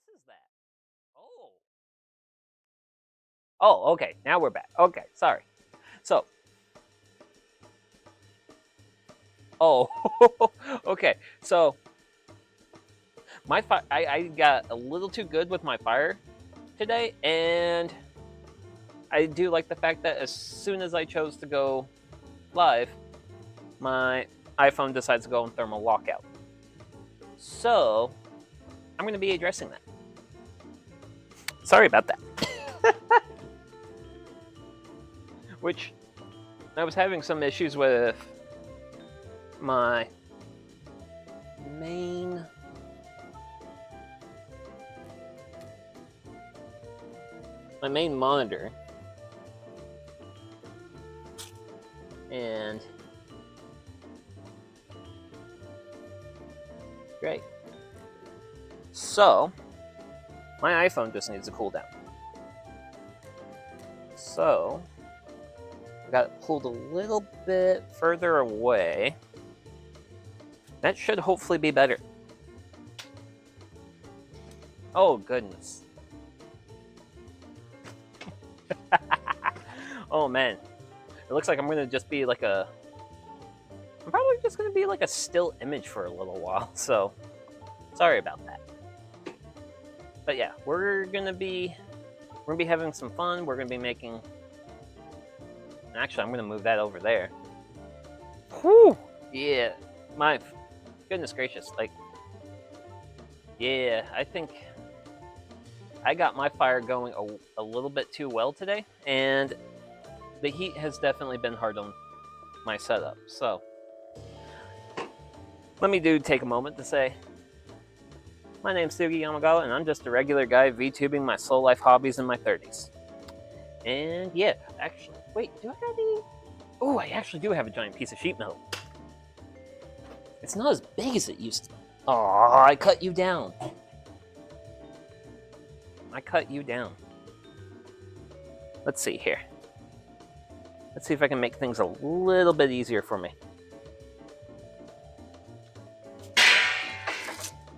This is that. Oh. Oh, okay. Now we're back. Okay, sorry. So. Oh. Okay. So. I got a little too good with my fire today, and I do like the fact that as soon as I chose to go live, my iPhone decides to go on thermal lockout. So, I'm going to be addressing that. Sorry about that. Which, I was having some issues with my main monitor, and great. So, my iPhone just needs to cool down. So, I got it pulled a little bit further away. That should hopefully be better. Oh, goodness. Oh, man. It looks like I'm going to just be like a... I'm probably just going to be like a still image for a little while, so... Sorry about that. But yeah, we're gonna be having some fun. We're gonna be making... Actually, I'm gonna move that over there. Whew! Yeah, my goodness gracious, like... Yeah, I think I got my fire going a little bit too well today, and the heat has definitely been hard on my setup, so... Let me take a moment to say, my name's Sugi Yamagawa, and I'm just a regular guy VTubing my soul life hobbies in my 30s. And yeah, actually, wait, do I have any? Oh, I actually do have a giant piece of sheet metal. It's not as big as it used to be. Aw, I cut you down. I cut you down. Let's see here. Let's see if I can make things a little bit easier for me.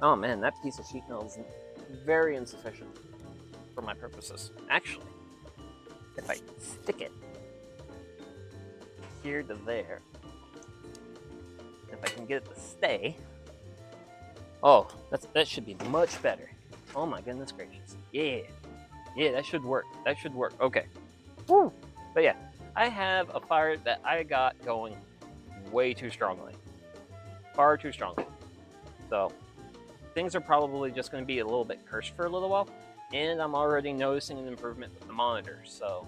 Oh man, that piece of sheet metal is very insufficient for my purposes. Actually, if I stick it here to there, if I can get it to stay, oh, that should be much better. Oh my goodness gracious. Yeah, that should work. That should work. Okay. Woo. But yeah, I have a fire that I got going way too strongly. Far too strongly. So, things are probably just going to be a little bit cursed for a little while, and I'm already noticing an improvement with the monitor, so...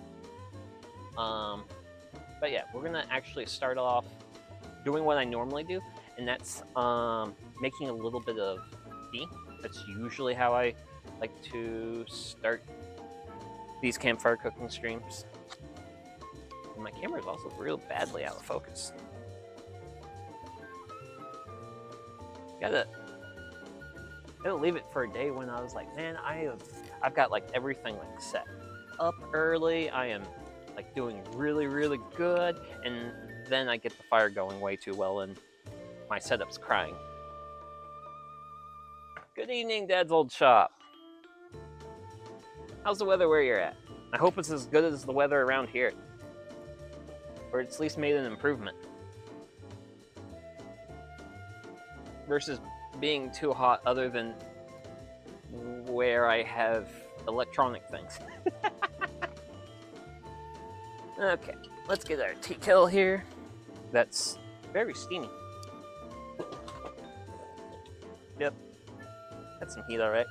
But yeah, we're going to actually start off doing what I normally do, and that's making a little bit of tea. That's usually how I like to start these campfire cooking streams. And my camera is also real badly out of focus. Gotta leave it for a day when I was like, man, I've got like everything like set up early. I am like doing really, really good, and then I get the fire going way too well, and my setup's crying. Good evening, Dad's old shop. How's the weather where you're at? I hope it's as good as the weather around here, or it's at least made an improvement versus being too hot, other than where I have electronic things. Okay, let's get our tea kettle here. That's very steamy. Yep, that's some heat, alright.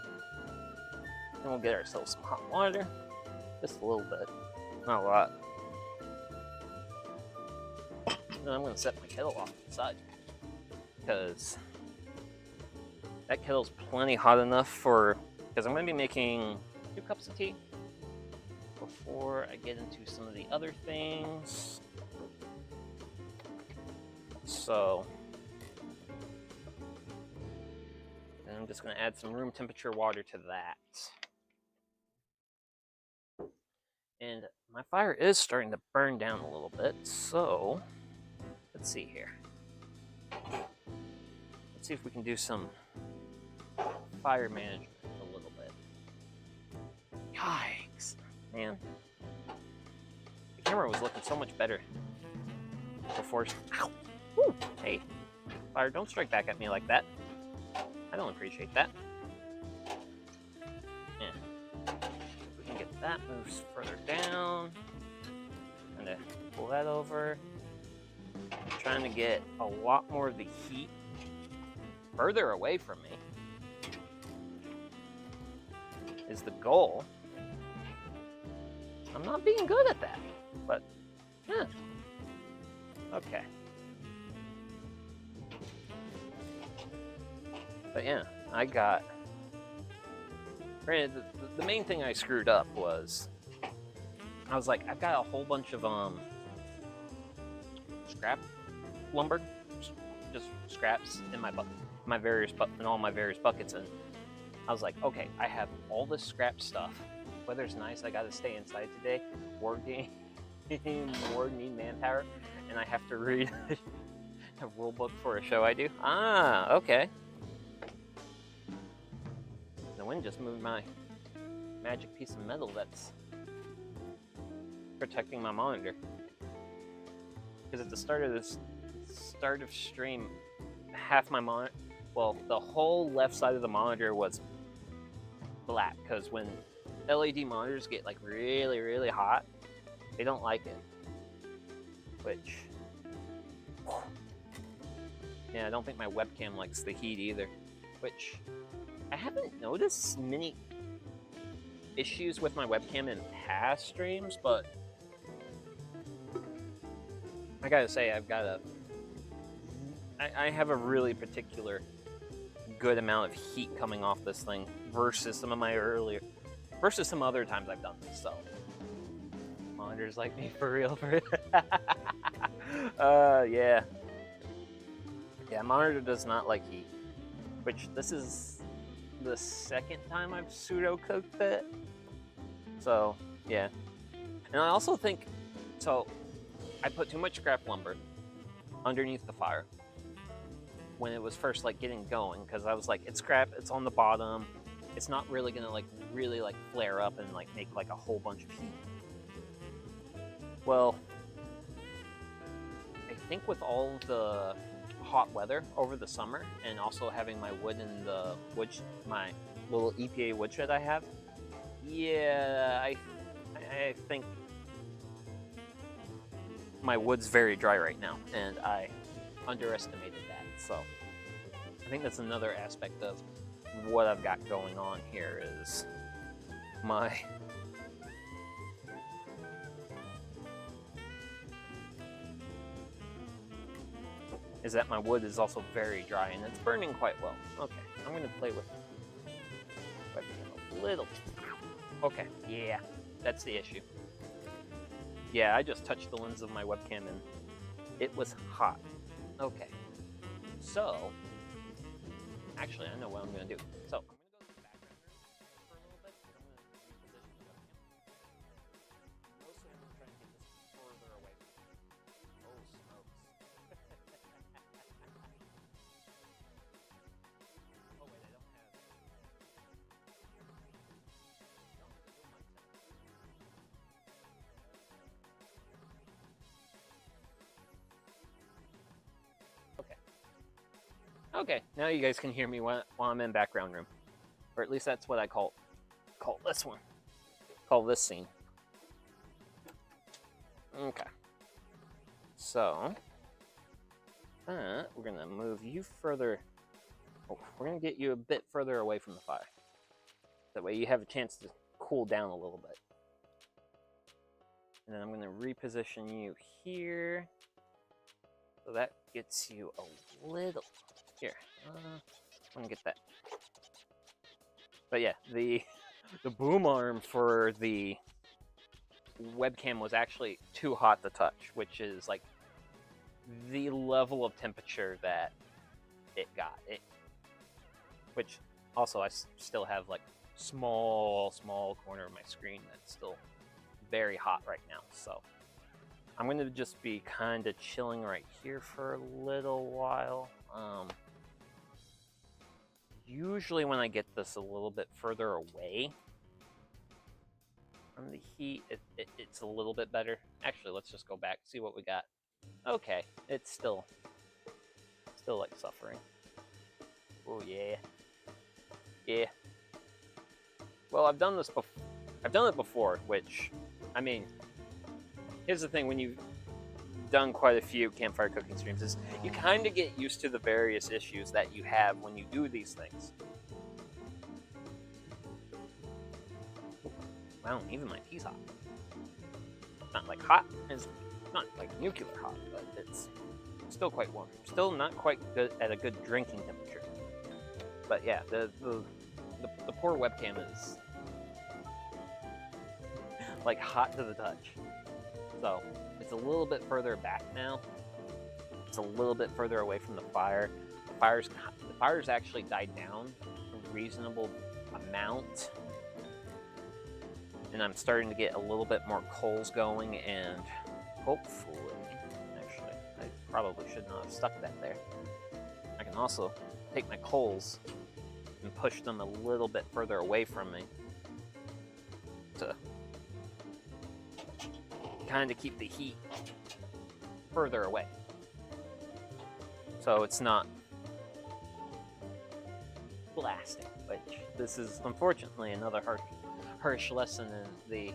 Then we'll get ourselves some hot water. Just a little bit, not a lot. And I'm gonna set my kettle off to the side, because that kettle's plenty hot enough for, because I'm going to be making 2 cups of tea before I get into some of the other things. So, then I'm just going to add some room temperature water to that. And my fire is starting to burn down a little bit, so let's see here. Let's see if we can do some fire management a little bit. Yikes, man. The camera was looking so much better before. Ow! Woo! Hey, fire, don't strike back at me like that. I don't appreciate that. Yeah. We can get that moves further down. And then pull that over. I'm trying to get a lot more of the heat further away from me is the goal. I'm not being good at that, but yeah. Okay. But yeah, I got. Granted, the main thing I screwed up was I was like, I've got a whole bunch of scrap lumber, just scraps in my in all my various buckets, and I was like, okay, I have all this scrap stuff. Weather's nice. I got to stay inside today. War game, more need manpower, and I have to read a rule book for a show I do. Ah, okay. The wind just moved my magic piece of metal that's protecting my monitor. Because at the start of stream, half my monitor, well, the whole left side of the monitor was black. Because when LED monitors get like really, really hot, they don't like it. Which, yeah, I don't think my webcam likes the heat either. Which, I haven't noticed many issues with my webcam in past streams, but I gotta say, I have a really particular good amount of heat coming off this thing versus some other times I've done this. So monitors like me for real, yeah. Yeah, monitor does not like heat, which this is the second time I've pseudo cooked it. So yeah, and I also think so. I put too much scrap lumber underneath the fire when it was first like getting going, because I was like, it's scrap, it's on the bottom, it's not really gonna like really like flare up and like make like a whole bunch of heat. Well, I think with all the hot weather over the summer and also having my wood in the my little EPA woodshed I have, yeah, I think my wood's very dry right now, and I underestimated that. So I think that's another aspect of what I've got going on here is that my wood is also very dry and it's burning quite well. Okay, I'm gonna play with webcam a little. Okay, yeah, that's the issue. Yeah, I just touched the lens of my webcam and it was hot. Okay, so actually I know what I'm gonna do. So I'm gonna go to the background room for a little bit and I'm gonna reposition the webcam. Mostly I'm gonna try to get this further away from me. Oh smokes. Oh wait, I don't have the zoom mic set. Okay, now you guys can hear me while I'm in background room. Or at least that's what I call this one. Call this scene. Okay. So, we're going to move you further. Oh, we're going to get you a bit further away from the fire. That way you have a chance to cool down a little bit. And then I'm going to reposition you here. So that gets you a little... Here, I'm gonna get that. But yeah, the boom arm for the webcam was actually too hot to touch, which is like the level of temperature that it got. Which also I still have like small corner of my screen that's still very hot right now. So I'm gonna just be kind of chilling right here for a little while. Usually when I get this a little bit further away, From the heat, it's a little bit better. Actually, let's just go back, see what we got. Okay, it's still like suffering. Oh yeah. Yeah. Well, I've done this before. I've done it before, which, I mean, here's the thing, when you've done quite a few campfire cooking streams, is you kind of get used to the various issues that you have when you do these things. Wow, even my tea's hot. Not like hot, it's not like nuclear hot, but it's still quite warm. Still not quite good at a good drinking temperature. But yeah, the poor webcam is like hot to the touch. So it's a little bit further back now. It's a little bit further away from the fire. The fire's actually died down a reasonable amount. And I'm starting to get a little bit more coals going, and hopefully, actually, I probably should not have stuck that there. I can also take my coals and push them a little bit further away from me to kind of keep the heat further away. So it's not blasting, which this is unfortunately another harsh lesson in the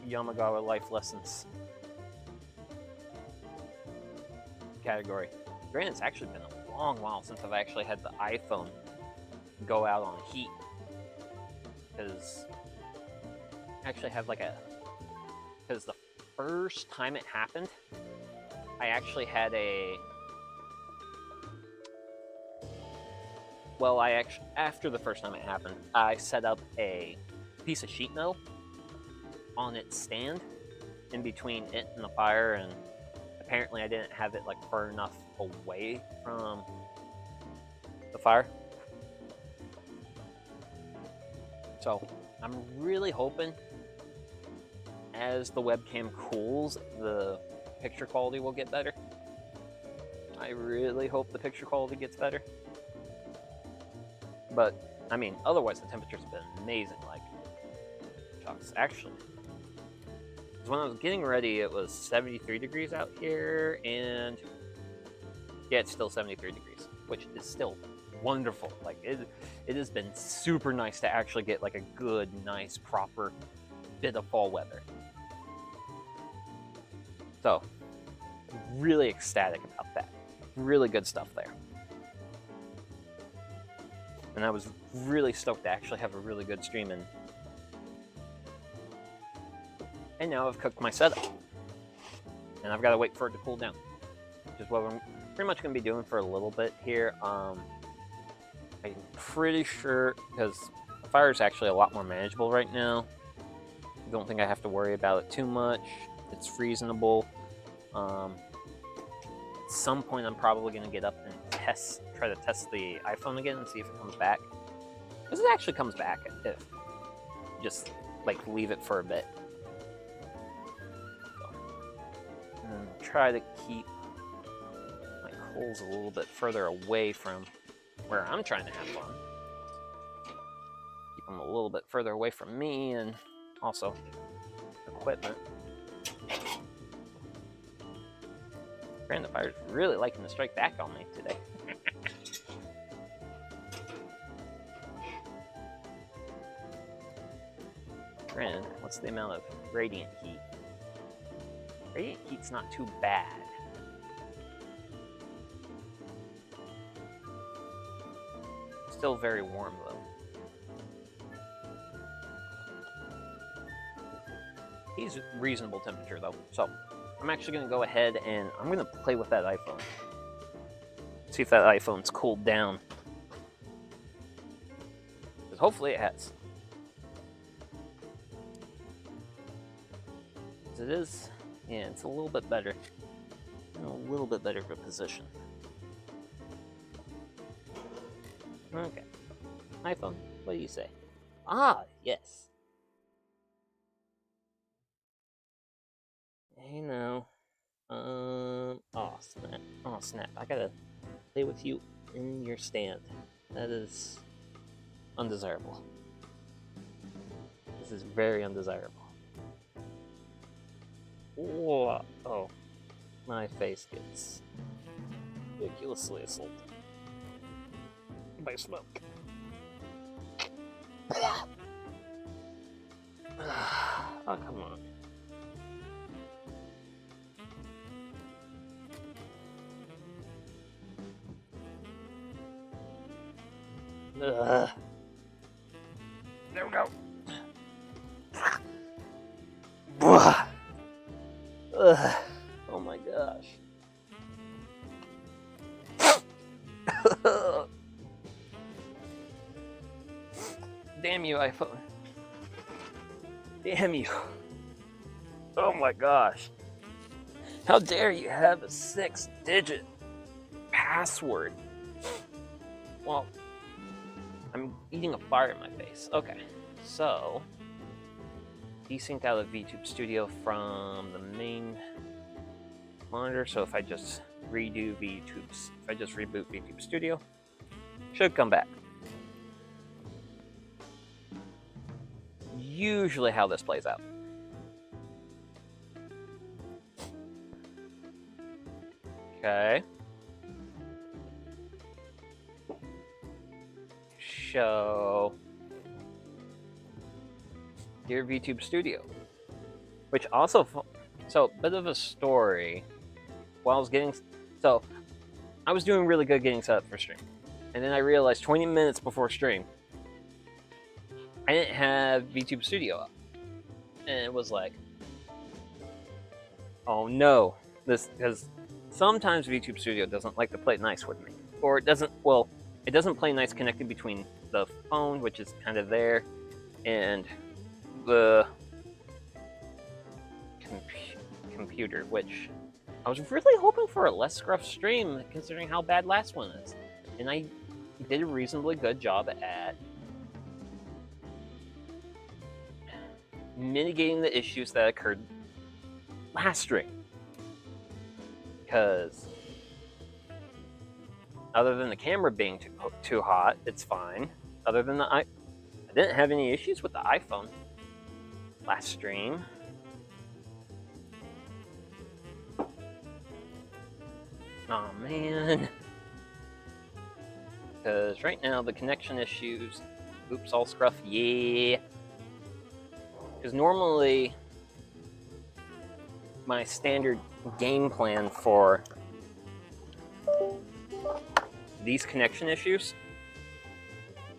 Yamagawa life lessons category. Granted, it's actually been a long while since I've actually had the iPhone go out on heat, because I actually have like because the first time it happened, I actually had after the first time it happened, I set up a piece of sheet metal on its stand in between it and the fire, and apparently I didn't have it like far enough away from the fire. So I'm really hoping as the webcam cools, the picture quality will get better. I really hope the picture quality gets better. But, I mean, otherwise the temperatures have been amazing. Like, shucks, actually. Because when I was getting ready, it was 73 degrees out here, and yeah, it's still 73 degrees, which is still wonderful. Like, it has been super nice to actually get like a good, nice, proper bit of fall weather. So, really ecstatic about that. Really good stuff there. And I was really stoked to actually have a really good stream, and now I've cooked my setup. And I've got to wait for it to cool down, which is what I'm pretty much going to be doing for a little bit here. I'm pretty sure, because the fire is actually a lot more manageable right now. I don't think I have to worry about it too much. It's reasonable. At some point, I'm probably going to get up and try to test the iPhone again and see if it comes back. Because it actually comes back if just like leave it for a bit. So, and try to keep my coals a little bit further away from where I'm trying to have fun. Keep them a little bit further away from me and also equipment. The fire's really liking to strike back on me today. Granted, what's the amount of radiant heat? Radiant heat's not too bad. Still very warm though. He's reasonable temperature though, so I'm actually going to go ahead and I'm going to play with that iPhone. See if that iPhone's cooled down. Because hopefully it has. As it is, yeah, it's a little bit better. In a little bit better of a position. Okay. iPhone, what do you say? Ah, yes. Hey now. Oh snap. Oh snap. I gotta play with you in your stand. That is undesirable. This is very undesirable. Whoa. Oh, my face gets ridiculously assaulted by smoke. Oh, come on. There we go. Oh my gosh. Damn you, iPhone. Damn you. Oh my gosh. How dare you have a 6-digit password? Well, I'm eating a fire in my face. Okay, so desynced out of VTube Studio from the main monitor. So if I just reboot VTube Studio, should come back. Usually how this plays out. Okay. Show your VTube Studio, which also, so bit of a story. While I was I was doing really good getting set up for stream, and then I realized 20 minutes before stream, I didn't have VTube Studio up, and it was like, oh no, because sometimes VTube Studio doesn't like to play nice with me, or it doesn't play nice connected between the phone, which is kind of there, and the computer, which I was really hoping for a less scruff stream considering how bad last one is. And I did a reasonably good job at mitigating the issues that occurred last stream. Because other than the camera being too hot, it's fine. Other than I didn't have any issues with the iPhone last stream. Oh man. Because right now the connection issues, oops, all scruff, yeah. Because normally my standard game plan for these connection issues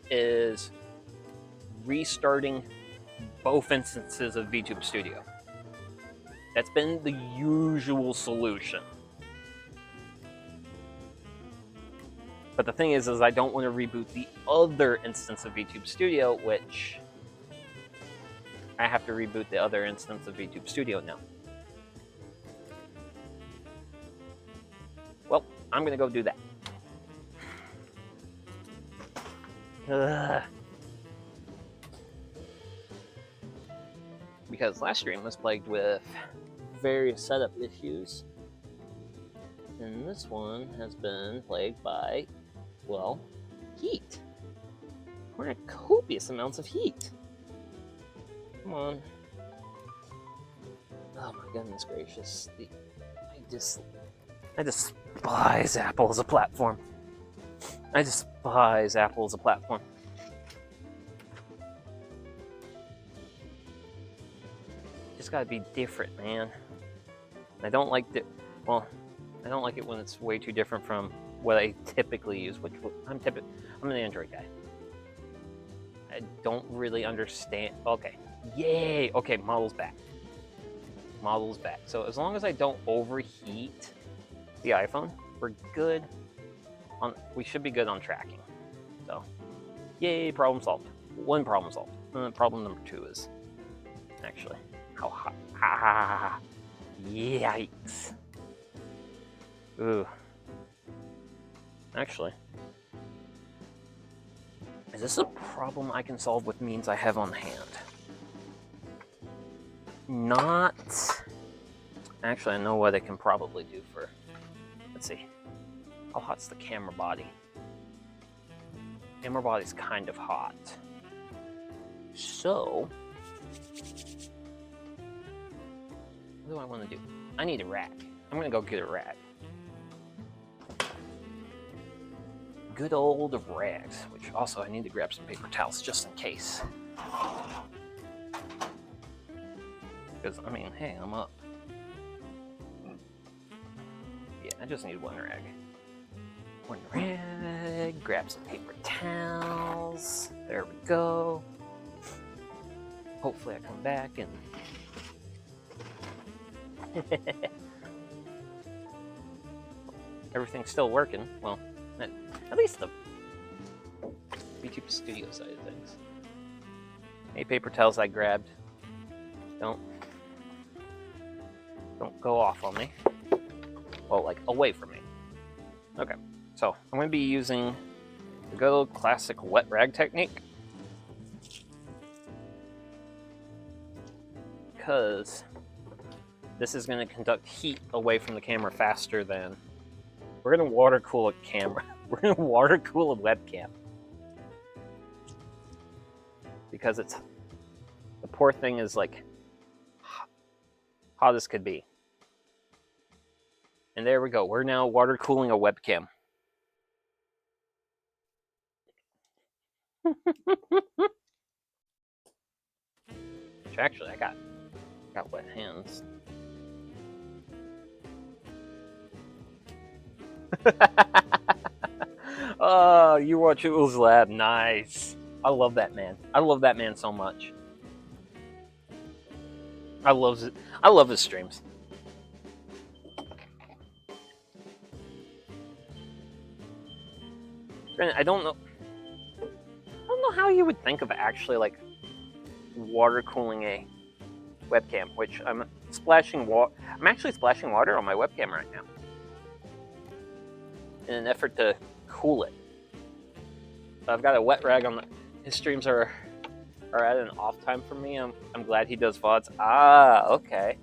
is restarting both instances of VTube Studio. That's been the usual solution. But the thing is I don't want to reboot the other instance of VTube Studio, which I have to reboot the other instance of VTube Studio now. Well, I'm going to go do that. Because last stream was plagued with various setup issues. And this one has been plagued by, well, heat. We're at copious amounts of heat. Come on. Oh my goodness gracious. I despise Apple as a platform. I despise Apple as a platform. Just gotta be different, man. I don't like I don't like it when it's way too different from what I typically use, which I'm an Android guy. I don't really understand. Okay, yay! Okay, model's back. Model's back. So as long as I don't overheat the iPhone, we're good. We should be good on tracking. So, yay! Problem solved. One problem solved. And then problem number 2 is actually how hot. Ah, yikes. Ooh. Actually, is this a problem I can solve with means I have on hand? Not. Actually, I know what I can probably do for. Let's see. How hot's the camera body? Camera body's kind of hot. So, What do I want to do? I need a rag. I'm gonna go get a rag. Good old rags, which also I need to grab some paper towels just in case. Because, I mean, hey, I'm up. Yeah, I just need one rag. One rag, grab some paper towels. There we go. Hopefully I come back and... everything's still working. Well, at least the YouTube studio side of things. Any paper towels I grabbed, don't go off on me. Well, like, away from me. Okay, so I'm going to be using the good old classic wet rag technique. Because this is going to conduct heat away from the camera faster than... We're going to water cool a camera. We're going to water cool a webcam. Because it's... The poor thing is like... hot as could be. And there we go. We're now water cooling a webcam. Which actually, I got wet hands. Oh, you watch Ool's Lab. Nice. I love that man. I love that man so much. I love his streams. I don't know how you would think of actually like water cooling a webcam, which I'm actually splashing water on my webcam right now in an effort to cool it. So I've got a wet rag on his streams are at an off time for me. I'm glad he does VODs. Ah, okay.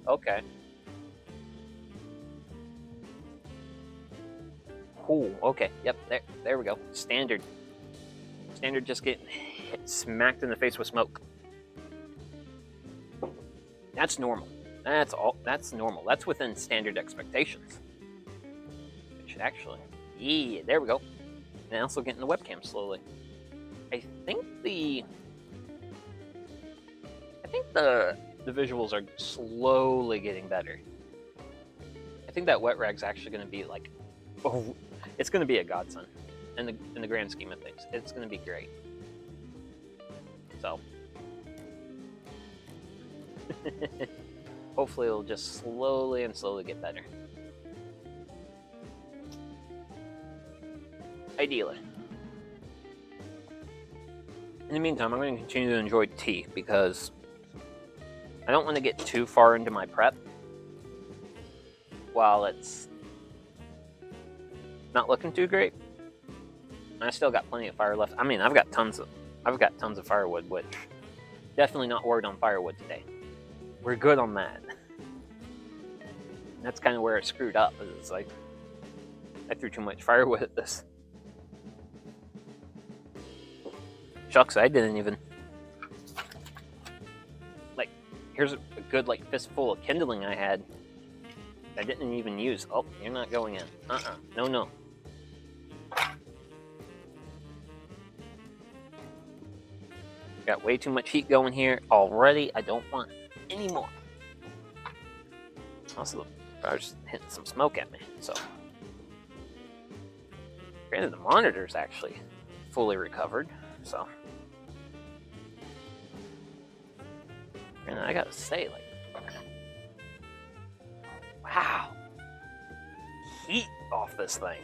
Cool. Okay. Yep. There we go. Standard just getting smacked in the face with smoke. That's normal. That's normal. That's within standard expectations. It should actually. Yeah, there we go. And also getting the webcam slowly. I think the visuals are slowly getting better. I think that wet rag's actually going to be like, oh, it's going to be a godsend in the grand scheme of things. It's going to be great. So hopefully it'll just slowly get better. Ideally. In the meantime, I'm going to continue to enjoy tea because I don't want to get too far into my prep while it's not looking too great. I still got plenty of fire left. I mean, I've got tons of firewood, which definitely not worried on firewood today. We're good on that. That's kind of where it screwed up. It's like I threw too much firewood at this. Shucks, I didn't even like. Here's a good like fistful of kindling I had. I didn't even use. Oh, you're not going in. No. Got way too much heat going here already. I don't want any more. Also, the fire's hitting some smoke at me. So, granted, the monitor's actually fully recovered. So, and I gotta say, like, wow, heat off this thing.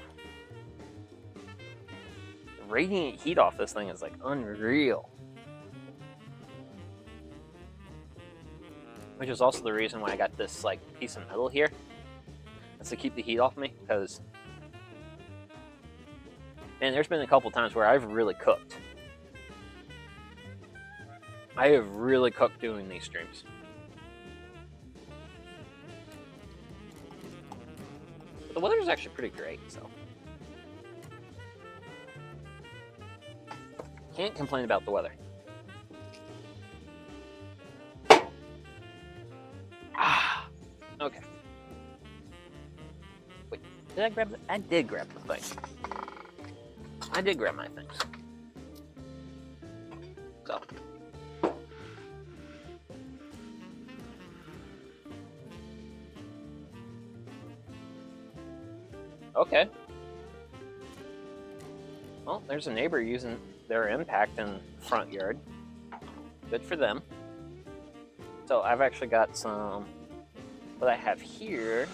The radiant heat off this thing is like unreal. Which is also the reason why I got this like piece of metal here. That's to keep the heat off me, because man, there's been a couple times where I've really cooked. I have really cooked doing these streams. But the weather's actually pretty great, so can't complain about the weather. Okay. Wait, did I grab the... I did grab the thing. I did grab my things. So. Okay. Well, there's a neighbor using their impact in the front yard. Good for them. So I've actually got some... What I have here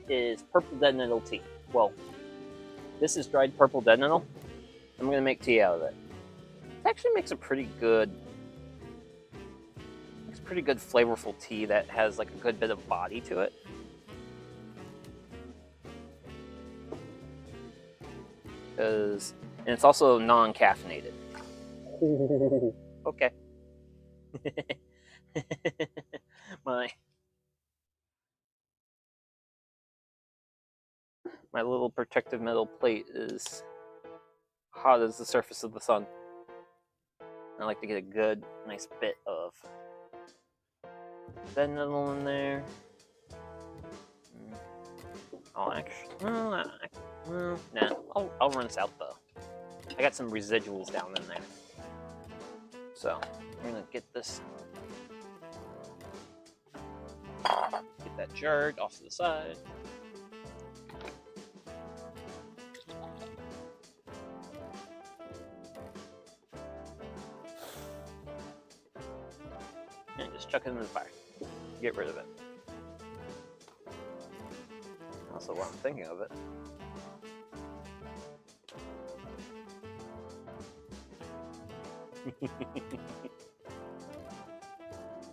is purple dead nettle tea. Well, this is dried purple dead nettle. I'm going to make tea out of it. It actually makes a pretty good flavorful tea that has like a good bit of body to it. And it's also non-caffeinated. Okay. My little protective metal plate is hot as the surface of the sun. I like to get a good, nice bit of dead nettle in there. Oh, actually, nah. I'll rinse out the. I got some residuals down in there, so I'm gonna get this. Get that jarred off to the side. And just chuck it into the fire. Get rid of it. Also, while I'm thinking of it,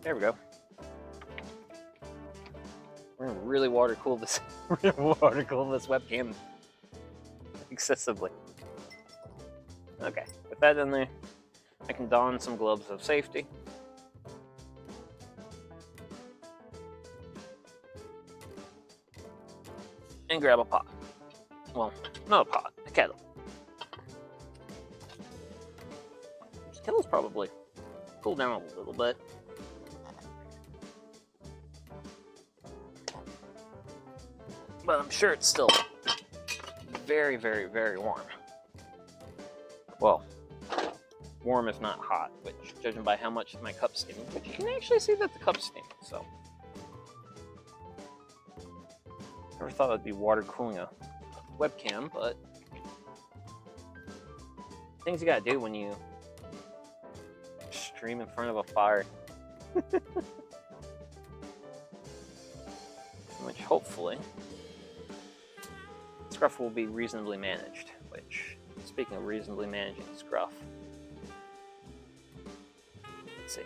there we go. We're gonna really water cool this. We're gonna water cool this webcam excessively. Okay, with that in there, I can don some gloves of safety. And grab a pot. Well, not a pot, a kettle. This kettle's probably cooled down a little bit. But I'm sure it's still very, very, very warm. Well, warm if not hot, which, judging by how much my cup's steaming, but you can actually see that the cup's steaming, so. Never thought I'd be water cooling a webcam, but things you gotta do when you stream in front of a fire. Which hopefully scruff will be reasonably managed, which, speaking of reasonably managing scruff, let's see.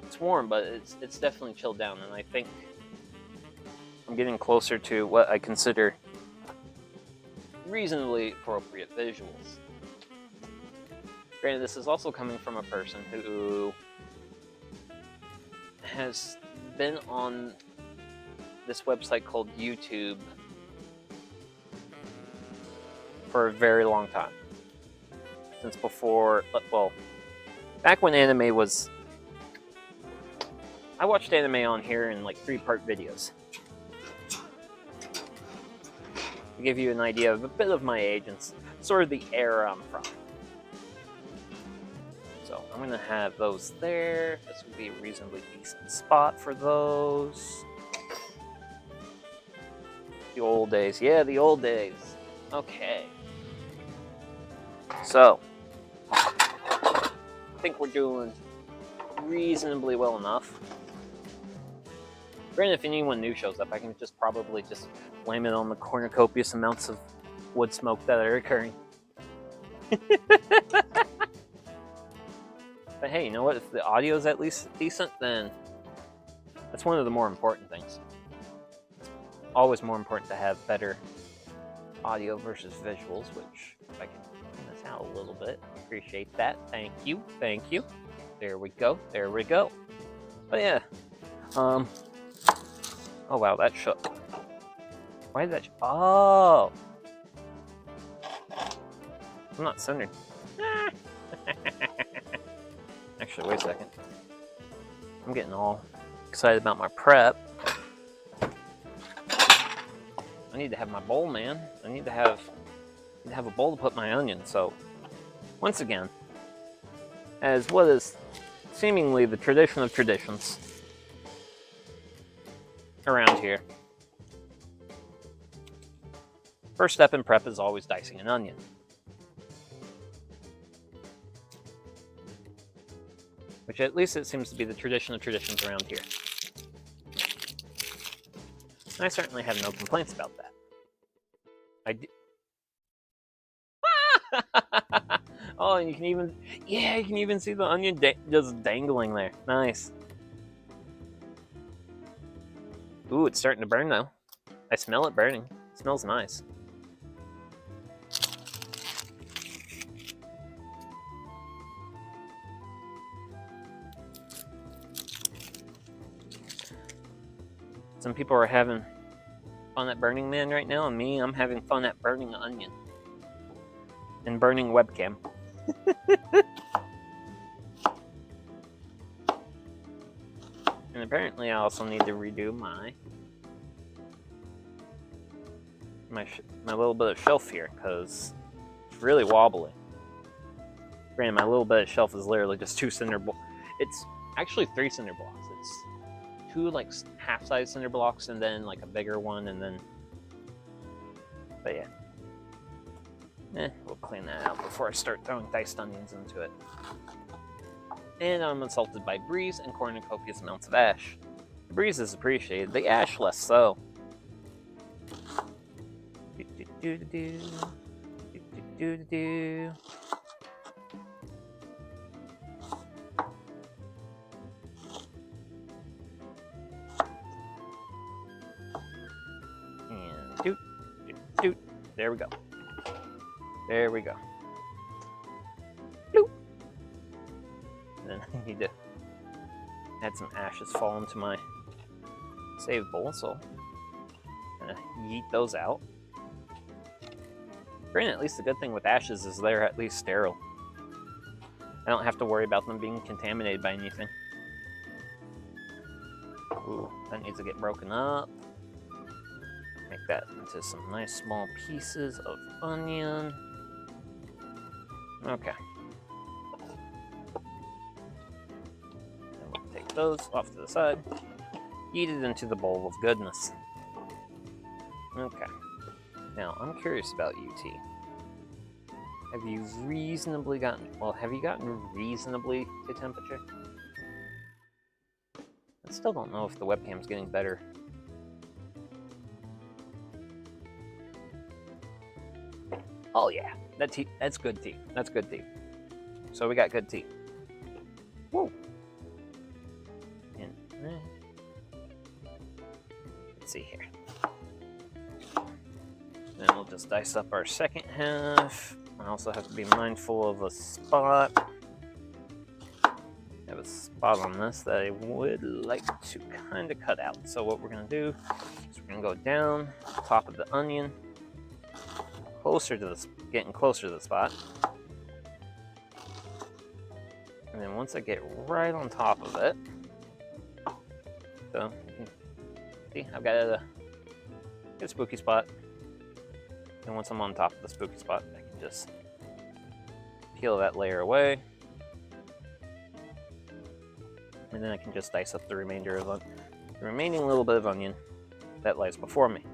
It's warm, but it's definitely chilled down, and I think I'm getting closer to what I consider reasonably appropriate visuals. Granted, this is also coming from a person who has been on this website called YouTube for a very long time. Since before, well, back when anime was... I watched anime on here in like 3-part videos. To give you an idea of a bit of my age and sort of the era I'm from. So I'm gonna have those there. This would be a reasonably decent spot for those. The old days, yeah, the old days. Okay. So, I think we're doing reasonably well enough. Granted, if anyone new shows up, I can just probably just blame it on the cornucopious amounts of wood smoke that are occurring. But hey, you know what? If the audio is at least decent, then that's one of the more important things. It's always more important to have better audio versus visuals, which, if I can bring this out a little bit, appreciate that. Thank you, thank you. There we go, there we go. But yeah, oh wow, that shook. Why did that? Oh, I'm not centered. Actually, wait a second. I'm getting all excited about my prep. I need to have my bowl, man. I need to have a bowl to put my onion. So, once again, as what is seemingly the tradition of traditions around here, first step in prep is always dicing an onion. Which at least it seems to be the tradition of traditions around here. And I certainly have no complaints about that. I do. Oh, and you can even see the onion just dangling there. Nice. Ooh, it's starting to burn though. I smell it burning. It smells nice. Some people are having fun at Burning Man right now, and me, I'm having fun at burning onion. And burning webcam. And apparently I also need to redo my little bit of shelf here, because it's really wobbly. Granted, my little bit of shelf is literally just 2 cinder blocks. It's actually 3 cinder blocks. It's 2 like half-size cinder blocks and then like a bigger one, and then, but yeah. We'll clean that out before I start throwing diced onions into it. And I'm insulted by breeze and cornucopious amounts of ash. The breeze is appreciated, the ash less so. And doot. There we go. There we go. Bloop. And then I need to add some ashes fall into my save bowl, so I'm gonna yeet those out. Granted, at least the good thing with ashes is they're at least sterile. I don't have to worry about them being contaminated by anything. Ooh, that needs to get broken up. Make that into some nice small pieces of onion. Okay. And we'll take those off to the side. Eat it into the bowl of goodness. Okay. Now, I'm curious about you, T. Have you gotten reasonably to temperature? I still don't know if the webcam's getting better. Oh yeah, that's good tea. That's good tea. So we got good tea. Woo! And let's see here. Then we'll just dice up our second half. I also have to be mindful of a spot. I have a spot on this that I would like to kind of cut out. So what we're going to do is we're going to go down top of the onion, getting closer to the spot. And then once I get right on top of it, so see, I've got a spooky spot. And once I'm on top of the spooky spot, I can just peel that layer away. And then I can just dice up the remaining little bit of onion that lies before me.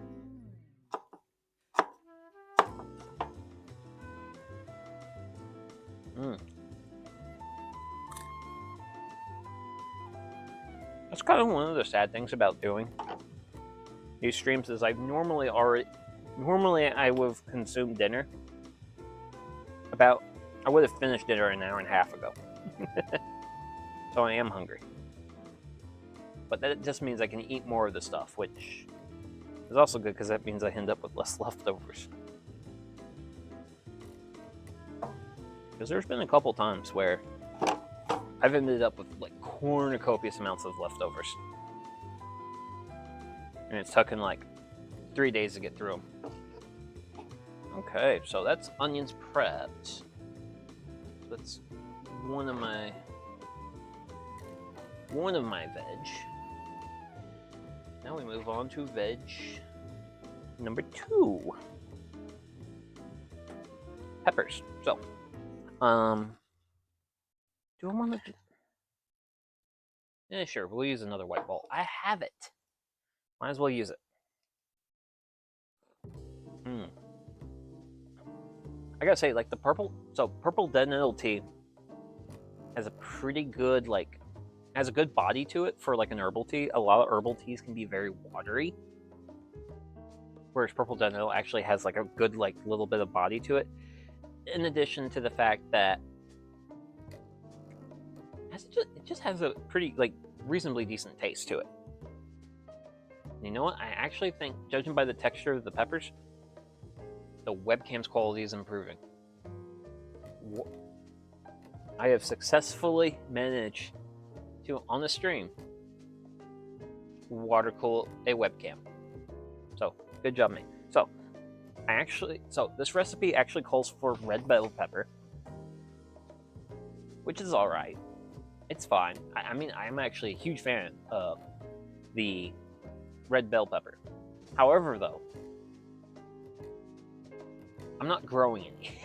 That's kind of one of the sad things about doing these streams is I would have consumed dinner I would have finished dinner an hour and a half ago. So I am hungry. But that just means I can eat more of the stuff, which is also good because that means I end up with less leftovers. Because there's been a couple times where I've ended up with like cornucopious amounts of leftovers. And it's taken like 3 days to get through them. Okay, so that's onions prepped. That's one of my veg. Now we move on to veg number 2. Peppers. So, do I want to? Yeah, sure. We'll use another white bowl. I have it. Might as well use it. I gotta say, like the purple dead nettle tea has a pretty good has a good body to it for like an herbal tea. A lot of herbal teas can be very watery, whereas purple dead nettle actually has like a good little bit of body to it. In addition to the fact that it just has a pretty reasonably decent taste to it. You know what? I actually think, judging by the texture of the peppers, the webcam's quality is improving. I have successfully managed to, on the stream, water cool a webcam. So, good job, mate. So, this recipe actually calls for red bell pepper, which is alright. It's fine. I mean, I'm actually a huge fan of the red bell pepper. However, though, I'm not growing any,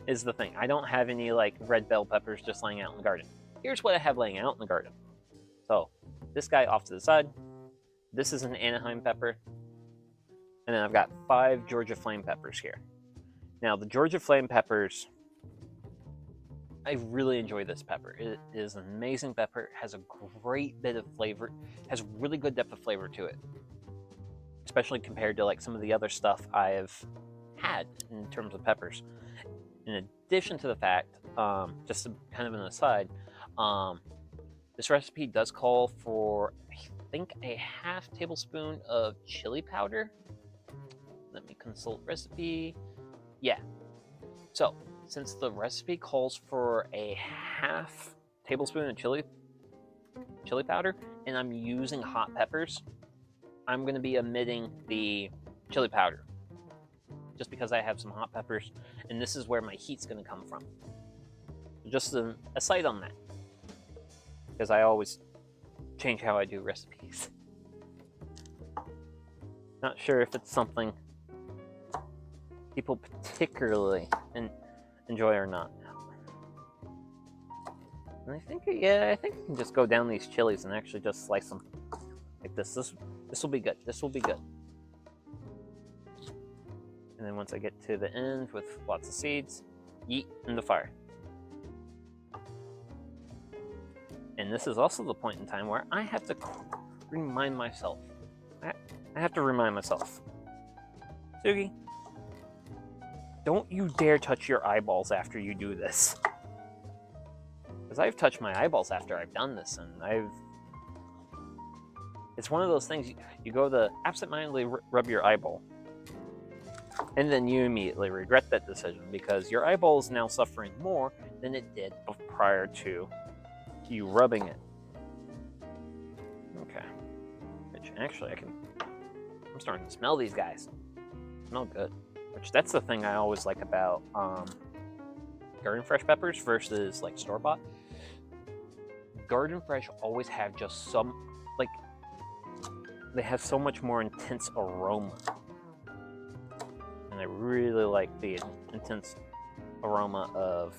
is the thing. I don't have any red bell peppers just laying out in the garden. Here's what I have laying out in the garden. So, this guy off to the side. This is an Anaheim pepper. And then I've got 5 Georgia flame peppers here. Now, the Georgia flame peppers, I really enjoy this pepper. It is an amazing pepper. It has a great bit of flavor. It has really good depth of flavor to it. Especially compared to some of the other stuff I've had in terms of peppers. In addition to the fact, just kind of an aside, this recipe does call for, I think, a ½ tablespoon of chili powder. Let me consult recipe. Yeah. So, since the recipe calls for a ½ tablespoon of chili powder, and I'm using hot peppers, I'm going to be omitting the chili powder. Just because I have some hot peppers, and this is where my heat's going to come from. Just a sight on that. Because I always change how I do recipes. Not sure if it's something people particularly enjoy or not. And I think I can just go down these chilies and actually just slice them like this. This will be good. This will be good. And then once I get to the end with lots of seeds, yeet in the fire. And this is also the point in time where I have to remind myself. I have to remind myself. Sugi, don't you dare touch your eyeballs after you do this. Because I've touched my eyeballs after I've done this, and it's one of those things, you go to absentmindedly rub your eyeball, and then you immediately regret that decision, because your eyeball is now suffering more than it did prior to you rubbing it. Okay. Which, actually, I'm starting to smell these guys. Smell good. Which, that's the thing I always like about garden fresh peppers versus store-bought. Garden fresh always have just some, they have so much more intense aroma. And I really like the intense aroma of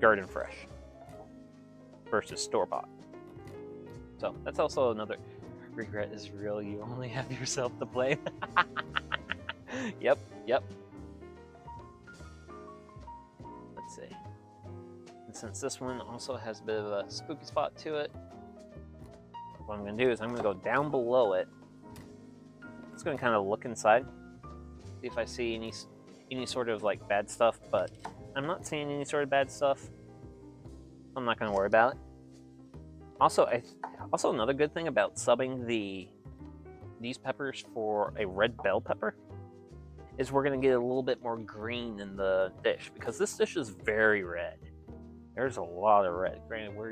garden fresh versus store-bought. So that's also another regret is real. You only have yourself to blame. Yep. Let's see. And since this one also has a bit of a spooky spot to it, what I'm going to do is I'm going to go down below it. I'm just going to kind of look inside, see if I see any sort of bad stuff, but I'm not seeing any sort of bad stuff. I'm not going to worry about it. Also, another good thing about subbing these peppers for a red bell pepper is we're going to get a little bit more green in the dish, because this dish is very red. There's a lot of red. Granted, we are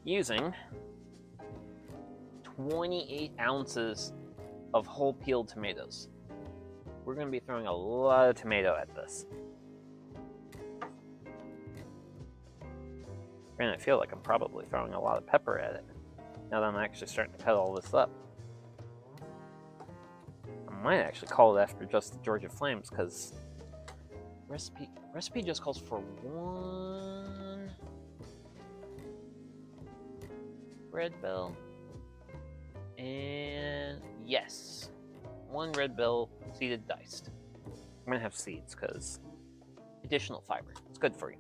using 28 ounces of whole peeled tomatoes. We're going to be throwing a lot of tomato at this. And I feel like I'm probably throwing a lot of pepper at it, now that I'm actually starting to cut all this up. I might actually call it after just the Georgia Flames, because recipe just calls for 1 red bell, and yes, 1 red bell seeded diced. I'm gonna have seeds because additional fiber. It's good for you.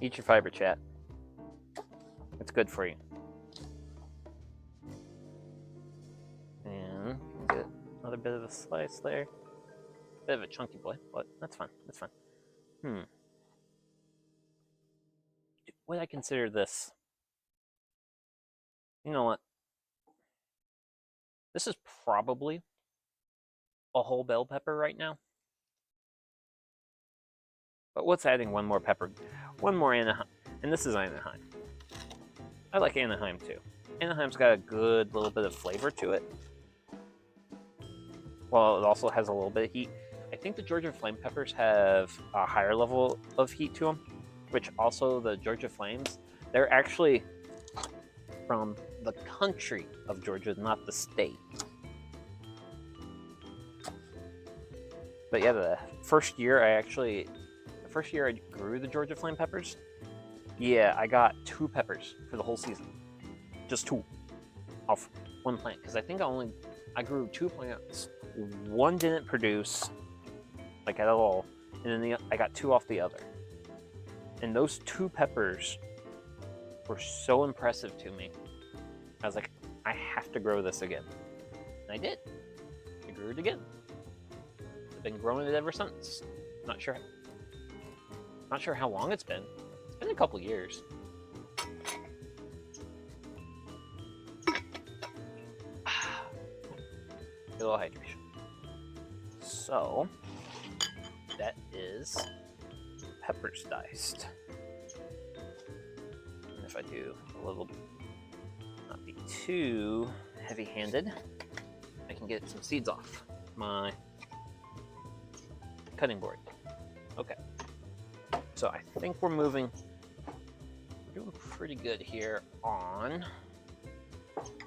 Eat your fiber, chat. It's good for you. And get another bit of a slice there. Bit of a chunky boy, but that's fine. That's fine. Would I consider this? You know what? This is probably a whole bell pepper right now. But what's adding 1 more pepper? 1 more Anaheim. And this is Anaheim. I like Anaheim too. Anaheim's got a good little bit of flavor to it. Well, it also has a little bit of heat. I think the Georgia Flame peppers have a higher level of heat to them, which also the Georgia Flames, they're actually from the country of Georgia, not the state. But yeah, the first year I grew the Georgia Flame peppers, yeah, I got 2 peppers for the whole season. Just 2 off 1 plant, because I think I grew 2 plants. 1 didn't produce like at all, and then I got 2 off the other. And those 2 peppers were so impressive to me. I was like, I have to grow this again. And I did. I grew it again. I've been growing it ever since. Not sure how long it's been. It's been a couple years. A little hydration. So that is peppers diced. And if I do a little, not be too heavy-handed, I can get some seeds off my cutting board. Okay. So I think we're doing pretty good here on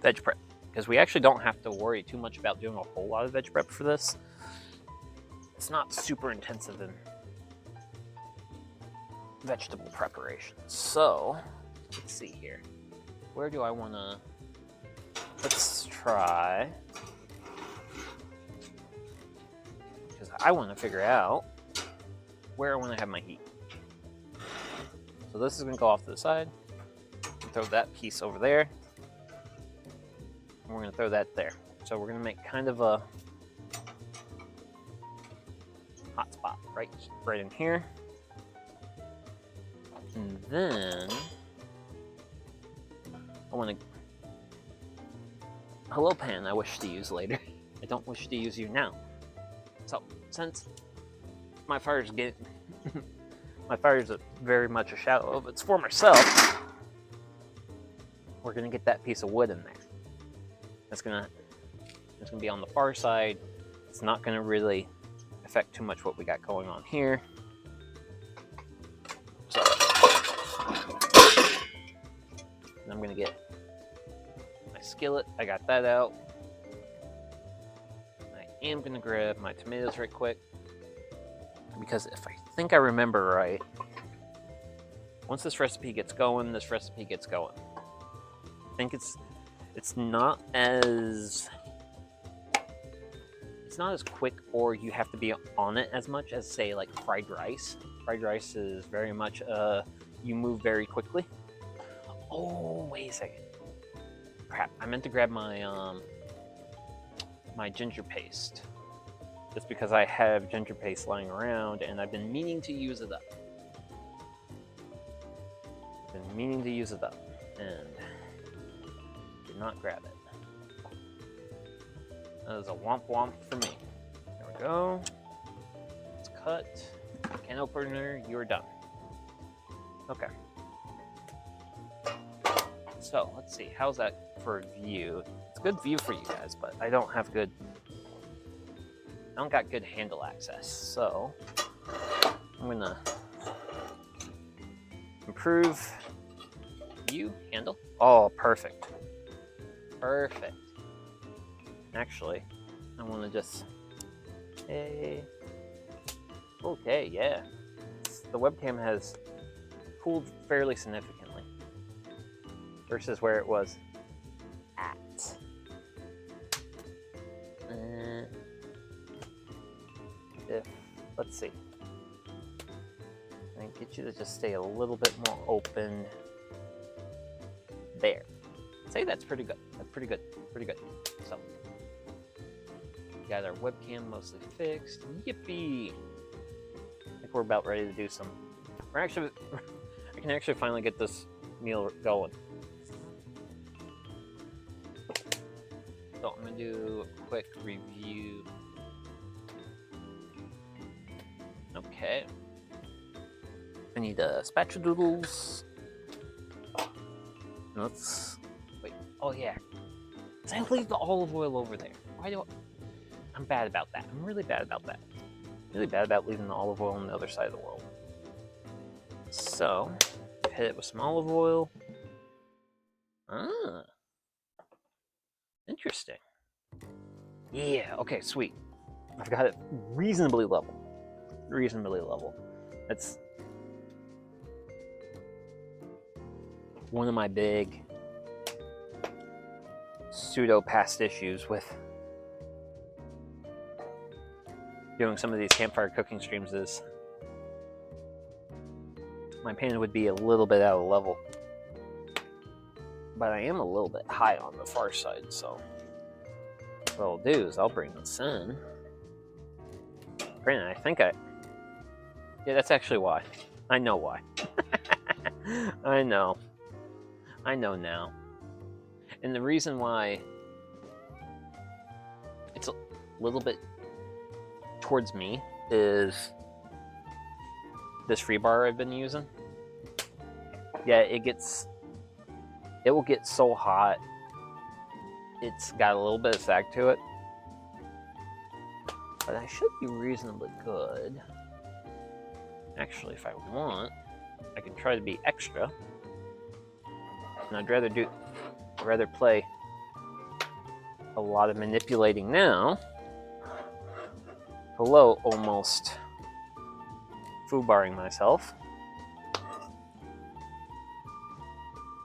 veg prep, because we actually don't have to worry too much about doing a whole lot of veg prep for this. It's not super intensive in vegetable preparation. So let's see here. Where do I want to? Let's try, because I want to figure out where I want to have my heat. So this is going to go off to the side. Throw that piece over there. And we're going to throw that there. So we're going to make kind of a hot spot right in here. And then I want to... Hello, pan, I wish to use later. I don't wish to use you now. So, since my fire's getting... my fire's very much a shadow of its former self, we're going to get that piece of wood in there. It's gonna be on the far side. It's not going to really affect too much what we got going on here. So, and I'm going to get my skillet. I got that out. I am going to grab my tomatoes right quick, because if I think I remember right, once this recipe gets going, this recipe gets going. I think it's not as quick, or you have to be on it as much as, say, like fried rice. Fried rice is very much you move very quickly. Oh, wait a second. Crap, I meant to grab my my ginger paste. Just because I have ginger paste lying around and I've been meaning to use it up. And did not grab it. That is a womp womp for me. There we go. Let's cut. Can opener, you're done. Okay. So let's see, how's that for view? It's a good view for you guys, but I don't got good handle access. So I'm gonna improve view handle. Oh, perfect. Perfect. Actually, I want to just, hey, okay, yeah. The webcam has cooled fairly significantly versus where it was at. Let's see. I can get you to just stay a little bit more open. There. I'd say that's pretty good. That's pretty good. Pretty good. So, got our webcam mostly fixed. Yippee! I think we're about ready to do some. I can actually finally get this meal going. So I'm gonna do a quick review. Okay. I need spatula doodles. Let's wait. Oh yeah. Did I leave the olive oil over there? I'm bad about that. I'm really bad about that. Really bad about leaving the olive oil on the other side of the world. So, hit it with some olive oil. Ah. Interesting. Yeah, okay, sweet. I've got it reasonably level. Reasonably level. That's one of my big pseudo past issues with doing some of these campfire cooking streams is my pan would be a little bit out of level. But I am a little bit high on the far side, so what I'll do is I'll bring this in. Granted, yeah, that's actually why. I know why. I know now. And the reason why it's a little bit towards me is this rebar I've been using. Yeah, it will get so hot. It's got a little bit of sag to it. But I should be reasonably good. Actually, if I want, I can try to be extra. And I'd rather play a lot of manipulating now. Hello, almost foobarring myself.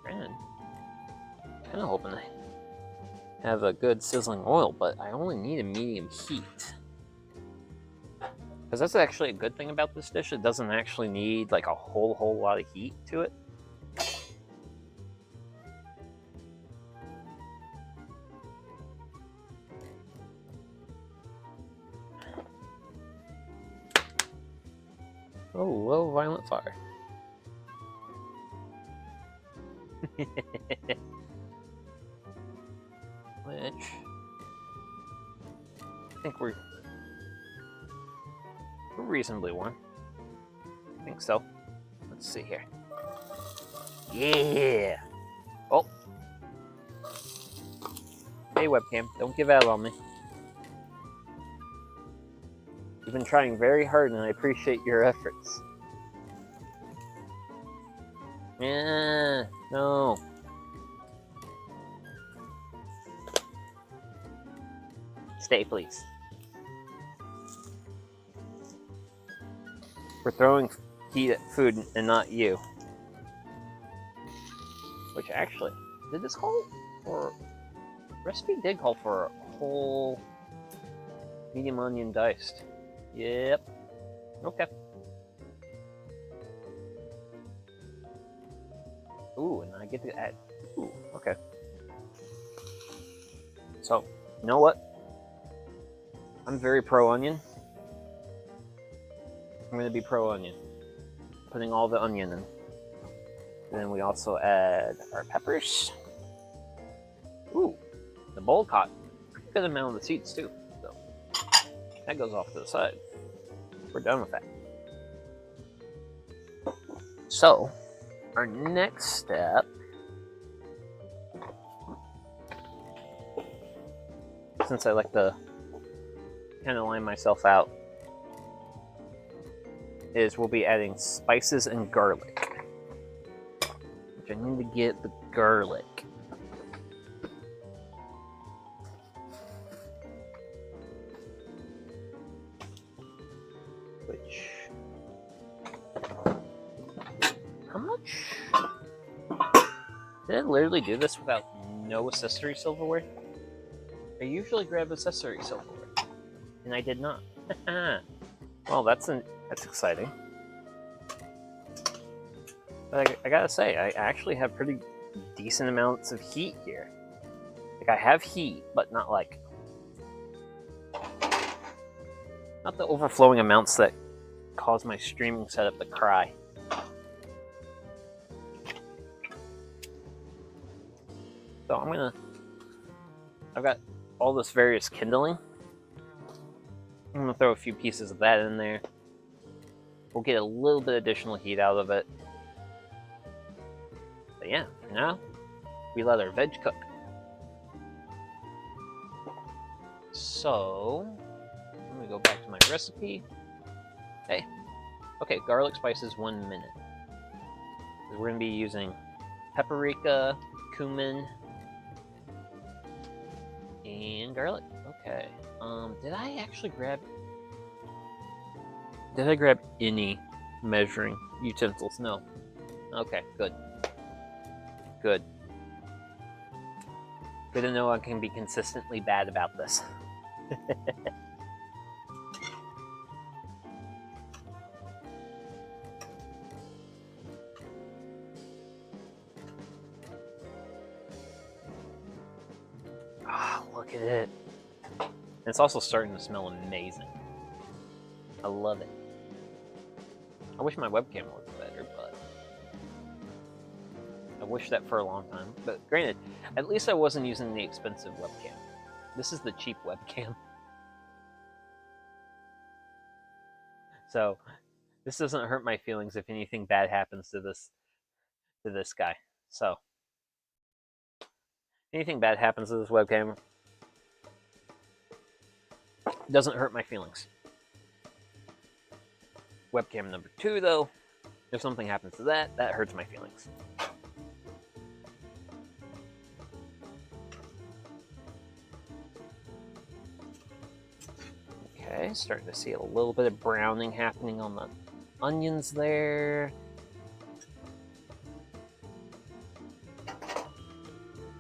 And kind of hoping I have a good sizzling oil, but I only need a medium heat. Because that's actually a good thing about this dish. It doesn't actually need like a whole lot of heat to it. Oh, low violent fire. Which I think we're reasonably warm. I think so. Let's see here. Yeah. Oh. Hey webcam, don't give out on me. You've been trying very hard and I appreciate your efforts. Yeah, no. Stay, please. We're throwing heat at food and not you. Which actually, did this call for... Recipe did call for a whole medium onion diced. Yep. Okay. Ooh, and I get to add... Ooh, okay. So, you know what? I'm very pro-onion. I'm going to be pro-onion. Putting all the onion in. And then we also add our peppers. Ooh, the bowl caught a good amount of the seeds too. So that goes off to the side. We're done with that. So, our next step since I like to kind of line myself out, is we'll be adding spices and garlic. Which I need to get the garlic. Which... How much? Did I literally do this without no accessory silverware? I usually grab accessory silverware, and I did not. Well, that's exciting. But I gotta say, I actually have pretty decent amounts of heat here. Like, I have heat, but not like... Not the overflowing amounts that cause my streaming setup to cry. So I've got all this various kindling. I'm gonna throw a few pieces of that in there. We'll get a little bit additional heat out of it. But yeah, for now, we let our veg cook. So, let me go back to my recipe. Hey, okay, garlic spices 1 minute. We're gonna be using paprika, cumin, and garlic. Okay. Did I actually grab... Did I grab any measuring utensils? No. Okay, good. Good. Good to know I can be consistently bad about this. Ah, look at it. And it's also starting to smell amazing. I love it. I wish my webcam looked better, but I wish that for a long time. But granted, at least I wasn't using the expensive webcam. This is the cheap webcam. So this doesn't hurt my feelings if anything bad happens to this guy. So anything bad happens to this webcam doesn't hurt my feelings. Webcam number 2, though, if something happens to that, that hurts my feelings. Okay, starting to see a little bit of browning happening on the onions there.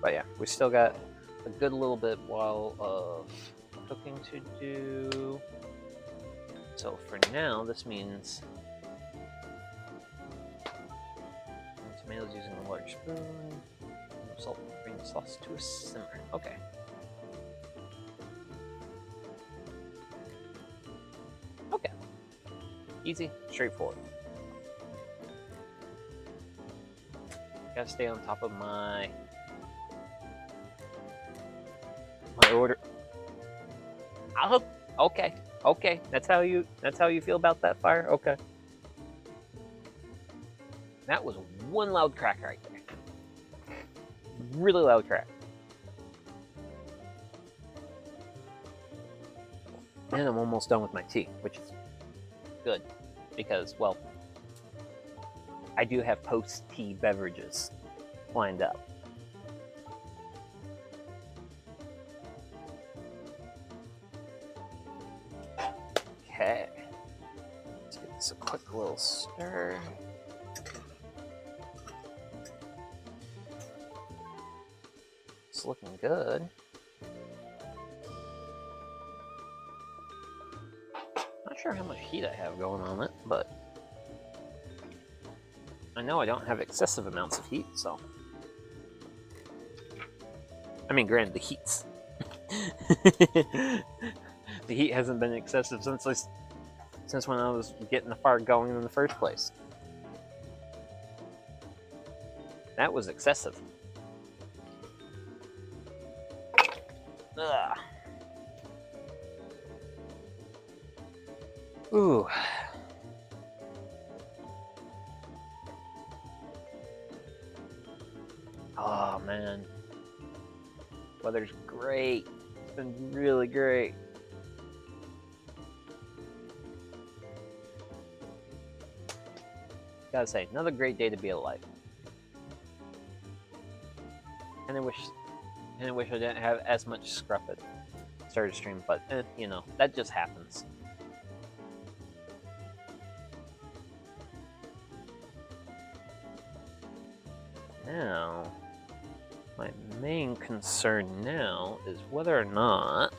But yeah, we still got a good little bit while of cooking to do. So for now, this means tomatoes using a large spoon, salt, bring the sauce to a simmer. Okay. Okay. Easy, straightforward. Gotta stay on top of my order. Oh, okay. Okay, that's how you feel about that fire? Okay. That was one loud crack right there. Really loud crack. And I'm almost done with my tea, which is good. Because, well, I do have post-tea beverages lined up. Okay, let's give this a quick little stir. It's looking good. Not sure how much heat I have going on it, but I know I don't have excessive amounts of heat, so. I mean, granted, the heat's. The heat hasn't been excessive since when I was getting the fire going in the first place. That was excessive. Ugh. Ooh. Oh man. Weather's great. It's been really great. Gotta say, another great day to be alive. And I wish I didn't have as much scruff at the start of stream, but you know, that just happens. Now, my main concern now is whether or not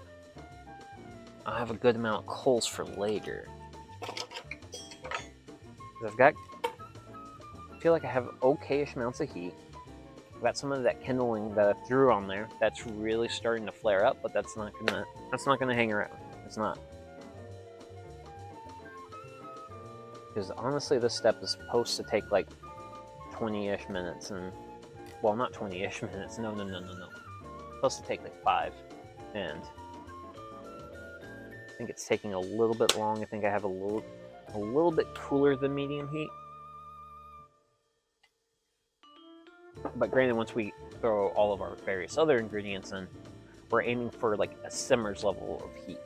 I'll have a good amount of coals for later. I feel like I have okay-ish amounts of heat. I've got some of that kindling that I threw on there. That's really starting to flare up, but that's not gonna hang around. It's not. Because honestly, this step is supposed to take like 20-ish minutes, and well, not 20-ish minutes. No. It's supposed to take like 5, and I think it's taking a little bit long. I think I have a little bit cooler than medium heat. But granted, once we throw all of our various other ingredients in, we're aiming for like a simmer's level of heat.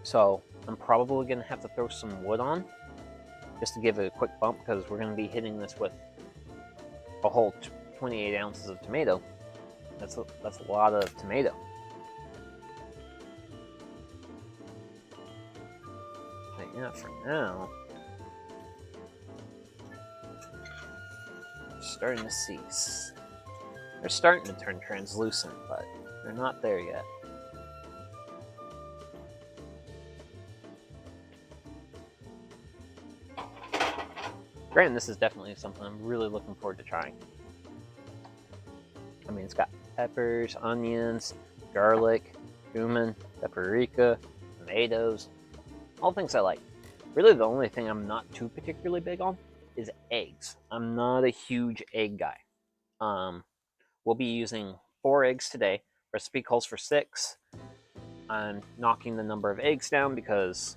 So I'm probably gonna have to throw some wood on just to give it a quick bump, because we're gonna be hitting this with a whole 28 ounces of tomato. That's a lot of tomato. But yeah, for now, starting to cease. They're starting to turn translucent, but they're not there yet. Granted, this is definitely something I'm really looking forward to trying. I mean, it's got peppers, onions, garlic, cumin, paprika, tomatoes, all things I like. Really, the only thing I'm not too particularly big on is eggs. I'm not a huge egg guy. We'll be using 4 eggs today. Recipe calls for 6. I'm knocking the number of eggs down because,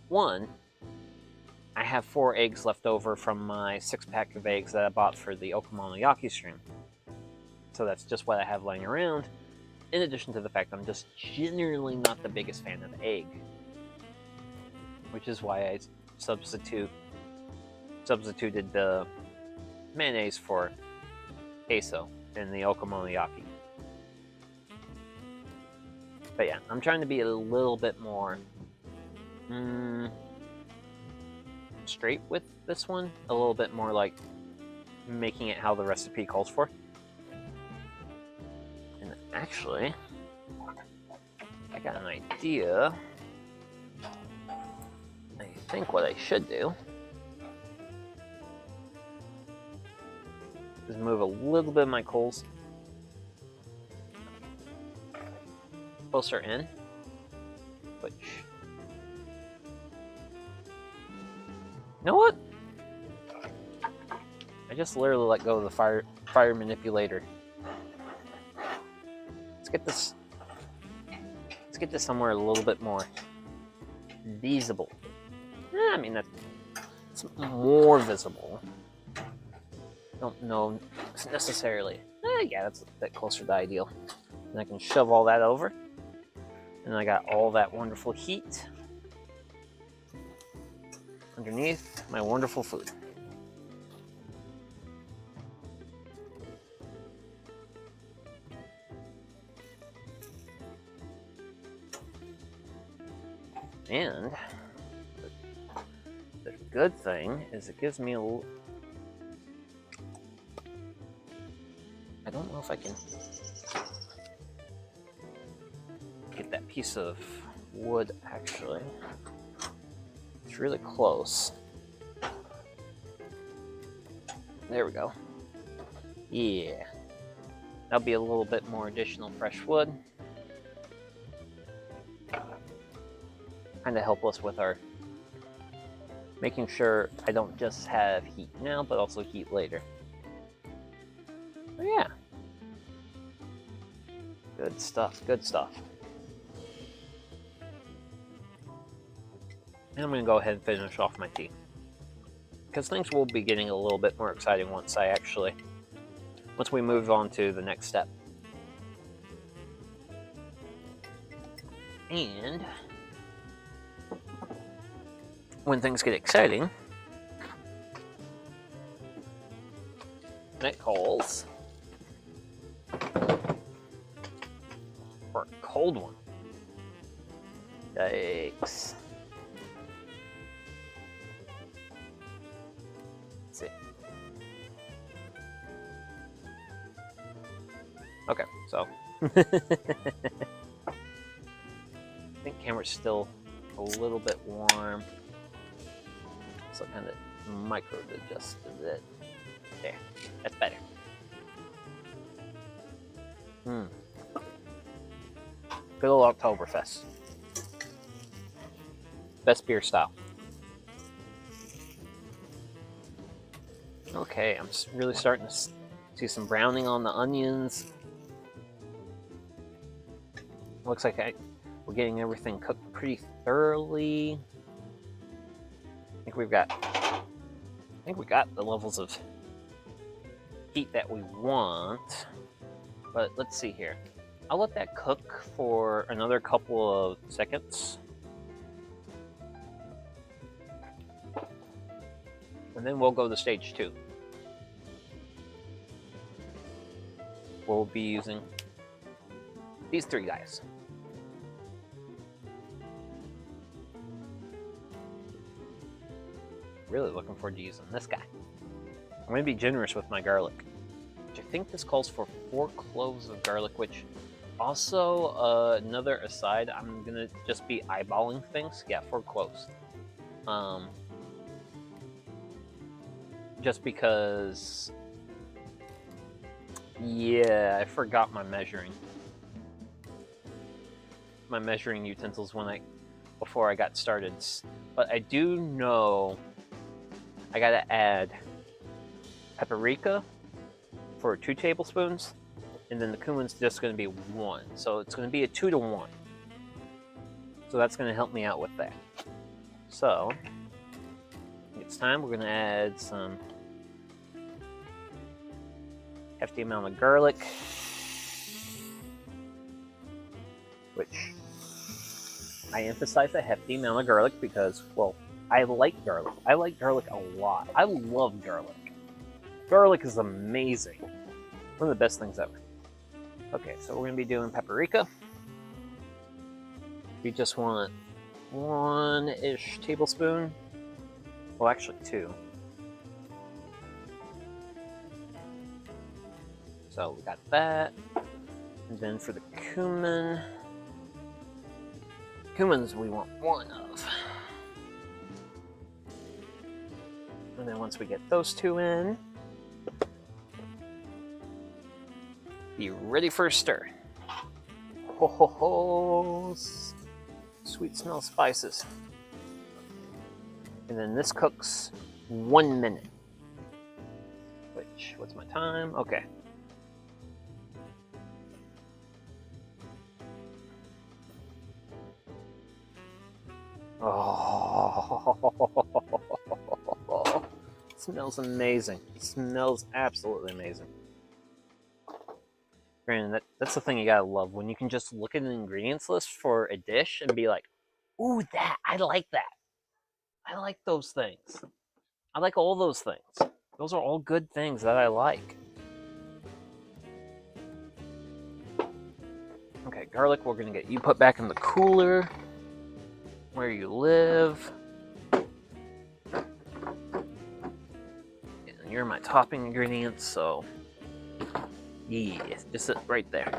1, I have 4 eggs left over from my 6-pack of eggs that I bought for the okonomiyaki stream. So that's just what I have laying around, in addition to the fact I'm just generally not the biggest fan of egg. Which is why I substituted the mayonnaise for queso in the okonomiyaki. But yeah, I'm trying to be a little bit more straight with this one, a little bit more like making it how the recipe calls for. And actually, I got an idea. I think what I should do is move a little bit of my coals closer in, which, you know what? I just literally let go of the fire manipulator. Let's get this somewhere a little bit more visible. I mean, it's more visible. Don't know necessarily. Yeah, that's a bit closer to the ideal. And I can shove all that over. And I got all that wonderful heat underneath my wonderful food. And the good thing is it gives me a little... I don't know if I can get that piece of wood, actually. It's really close. There we go. Yeah. That'll be a little bit more additional fresh wood. Kind of help us with our making sure I don't just have heat now, but also heat later. But yeah. Good stuff, good stuff. And I'm going to go ahead and finish off my tea. Because things will be getting a little bit more exciting once we move on to the next step. And when things get exciting, it calls for a cold one. Yikes. Let's see. Okay, so I think camera's still a little bit warm, so I kind of micro adjusted it. There, that's better. Good old Oktoberfest. Best beer style. Okay, I'm really starting to see some browning on the onions. Looks like we're getting everything cooked pretty thoroughly. I think we got the levels of heat that we want. But let's see here. I'll let that cook for another couple of seconds. And then we'll go to stage 2. We'll be using these 3 guys. Really looking forward to using this guy. I'm going to be generous with my garlic, which I think this calls for 4 cloves of garlic, which also, another aside, I'm going to just be eyeballing things. Yeah, 4 cloves. Just because, yeah, I forgot my measuring utensils before I got started. But I do know I gotta add paprika for 2 tablespoons, and then the cumin's just gonna be 1. So it's gonna be a 2 to 1. So that's gonna help me out with that. So it's time. We're gonna add some hefty amount of garlic, which I emphasize a hefty amount of garlic because, well, I like garlic. I like garlic a lot. I love garlic. Garlic is amazing. One of the best things ever. Okay, so we're gonna be doing paprika. We just want 1-ish tablespoon. Well, actually 2. So we got that. And then for the cumins we want 1 of. And then once we get those 2 in, be ready for a stir. Ho ho ho! Sweet smell spices. And then this cooks 1 minute. What's my time? Okay. Oh, it smells amazing. It smells absolutely amazing. Granted, that's the thing you gotta love, when you can just look at an ingredients list for a dish and be like, ooh, I like that. I like those things. I like all those things. Those are all good things that I like. Okay, garlic, we're gonna get you put back in the cooler where you live. And you're my topping ingredients, so yeah, just sit right there.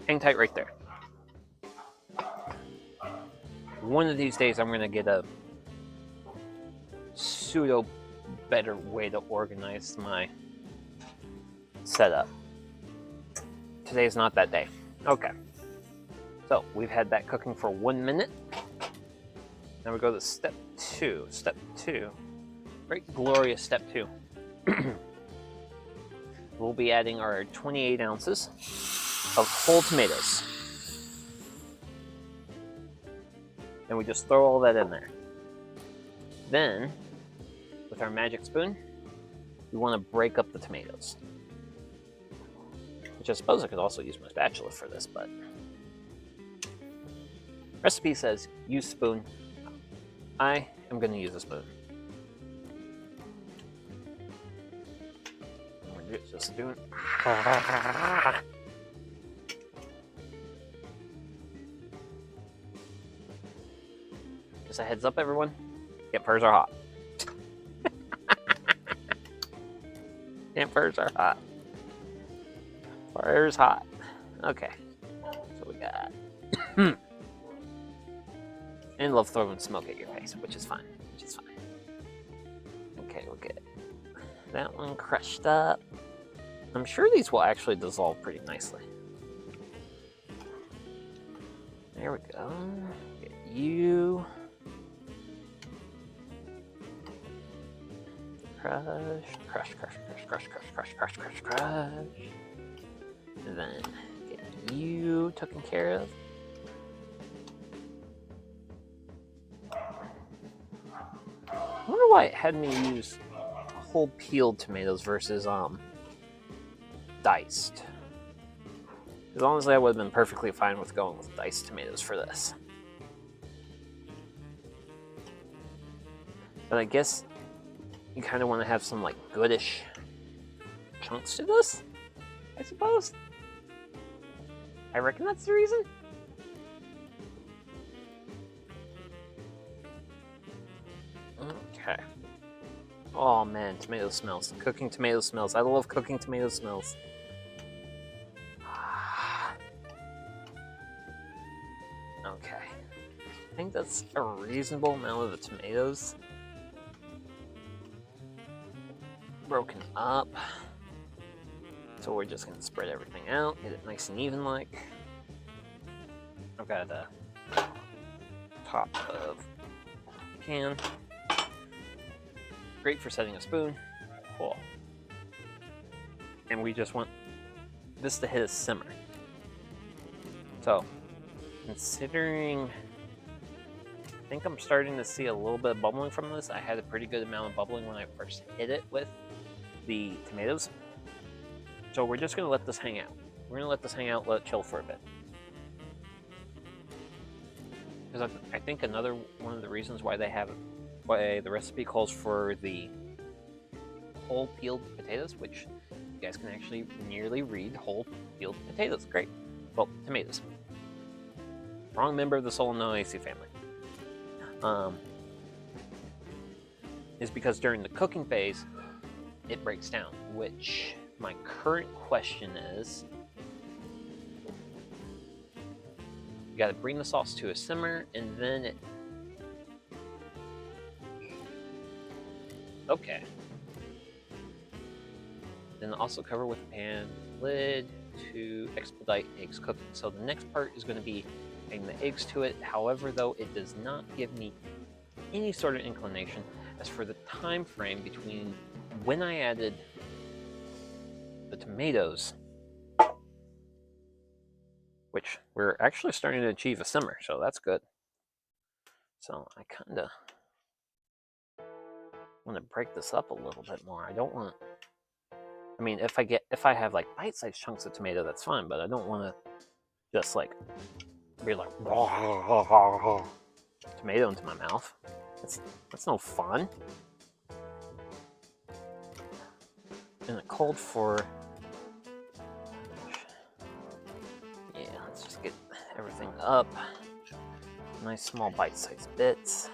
Hang tight right there. One of these days I'm gonna get a pseudo better way to organize my setup. Today's not that day. Okay. So we've had that cooking for 1 minute. Now we go to step 2. Step 2. Great glorious step 2. We'll be adding our 28 ounces of whole tomatoes. And we just throw all that in there. Then, with our magic spoon, we want to break up the tomatoes. Which I suppose I could also use my spatula for this, but Recipe says use spoon. I am going to use a spoon. We're just doing. Just a heads up, everyone. Campfires are hot. Campfires are hot. Fire's hot. Okay. So we got. And love throwing smoke at your face, which is fine. Okay, we'll get that one crushed up. I'm sure these will actually dissolve pretty nicely. There we go. Get you. Crush. And then get you taken care of. I wonder why it had me use whole peeled tomatoes versus diced. Because honestly, I would have been perfectly fine with going with diced tomatoes for this. But I guess you kind of want to have some like goodish chunks to this, I suppose. I reckon that's the reason. Okay. Oh man, tomato smells. Cooking tomato smells. I love cooking tomato smells. Okay. I think that's a reasonable amount of the tomatoes broken up. So we're just gonna spread everything out, get it nice and even like. I've got a top of can. Great for setting a spoon. Cool. And we just want this to hit a simmer. So, considering, I think I'm starting to see a little bit of bubbling from this. I had a pretty good amount of bubbling when I first hit it with the tomatoes. So we're just gonna let this hang out. We're gonna let this hang out, let it chill for a bit. Because I think another one of the reasons why why the recipe calls for the whole peeled potatoes, which you guys can actually nearly read whole peeled potatoes. Great. Well, tomatoes. Wrong member of the Solanaceae family. Is because during the cooking phase, it breaks down, which my current question is, you gotta bring the sauce to a simmer, and then it... Okay. Then also cover with a pan lid to expedite eggs cooking. So the next part is going to be adding the eggs to it. However, though, it does not give me any sort of inclination as for the time frame between when I added the tomatoes, which we're actually starting to achieve a simmer, so that's good. So I kind of want to break this up a little bit more. I don't want, I mean, if I have like bite-sized chunks of tomato, that's fine, but I don't want to just like be like tomato into my mouth. That's no fun. And it called for, yeah, let's just get everything up. Nice small bite-sized bits.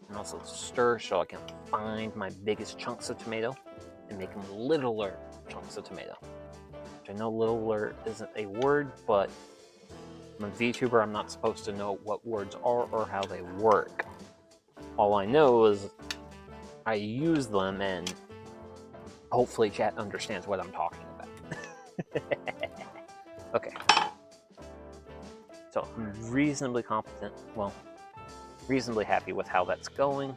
And also stir so I can find my biggest chunks of tomato and make them littler chunks of tomato. Which I know littler isn't a word, but I'm a VTuber, I'm not supposed to know what words are or how they work. All I know is I use them, and hopefully chat understands what I'm talking about. Okay. So I'm reasonably competent, well, reasonably happy with how that's going.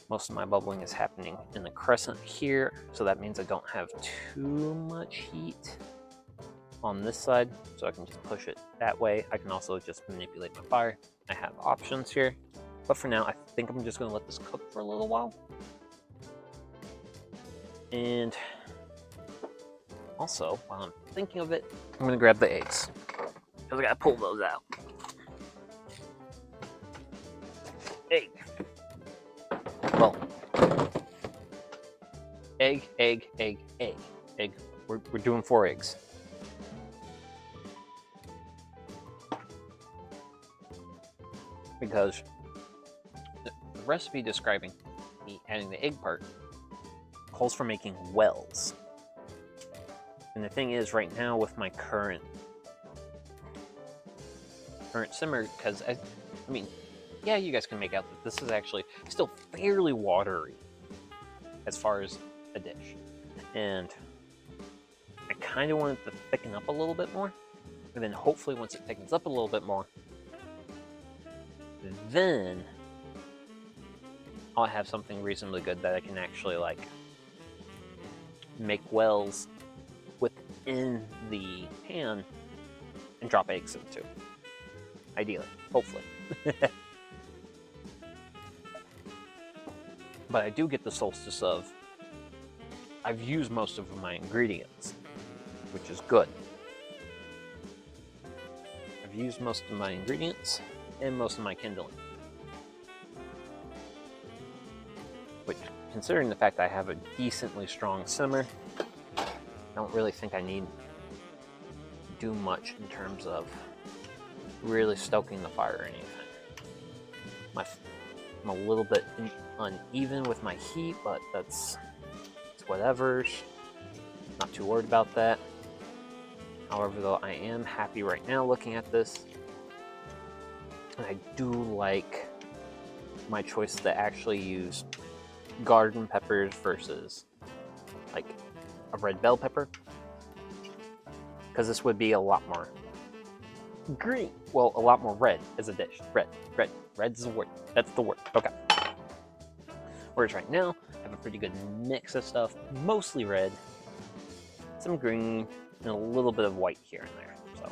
Most of my bubbling is happening in the crescent here, so that means I don't have too much heat on this side, so I can just push it that way. I can also just manipulate my fire. I have options here, but for now, I think I'm just going to let this cook for a little while. And also, while I'm thinking of it, I'm going to grab the eggs, because I got to pull those out. egg. Well, egg, egg, egg, egg, egg. We're doing 4 eggs. Because the recipe describing me adding the egg part calls for making wells. And the thing is, right now with my current simmer, because I mean, yeah, you guys can make out that this is actually still fairly watery as far as a dish. And I kind of want it to thicken up a little bit more. And then hopefully once it thickens up a little bit more, then I'll have something reasonably good that I can actually like make wells within the pan and drop eggs into. Ideally, hopefully. But I do get the solstice of I've used most of my ingredients, which is good. I've used most of my ingredients and most of my kindling. Which, considering the fact I have a decently strong simmer, I don't really think I need to do much in terms of really stoking the fire or anything. I'm a little bit uneven with my heat, but it's whatever's. Not too worried about that. However, though, I am happy right now looking at this. And I do like my choice to actually use garden peppers versus like a red bell pepper. Because this would be a lot more green. Well, a lot more red as a dish. Red. Red's the word. That's the word. Okay. Whereas right now, I have a pretty good mix of stuff. Mostly red, some green, and a little bit of white here and there. So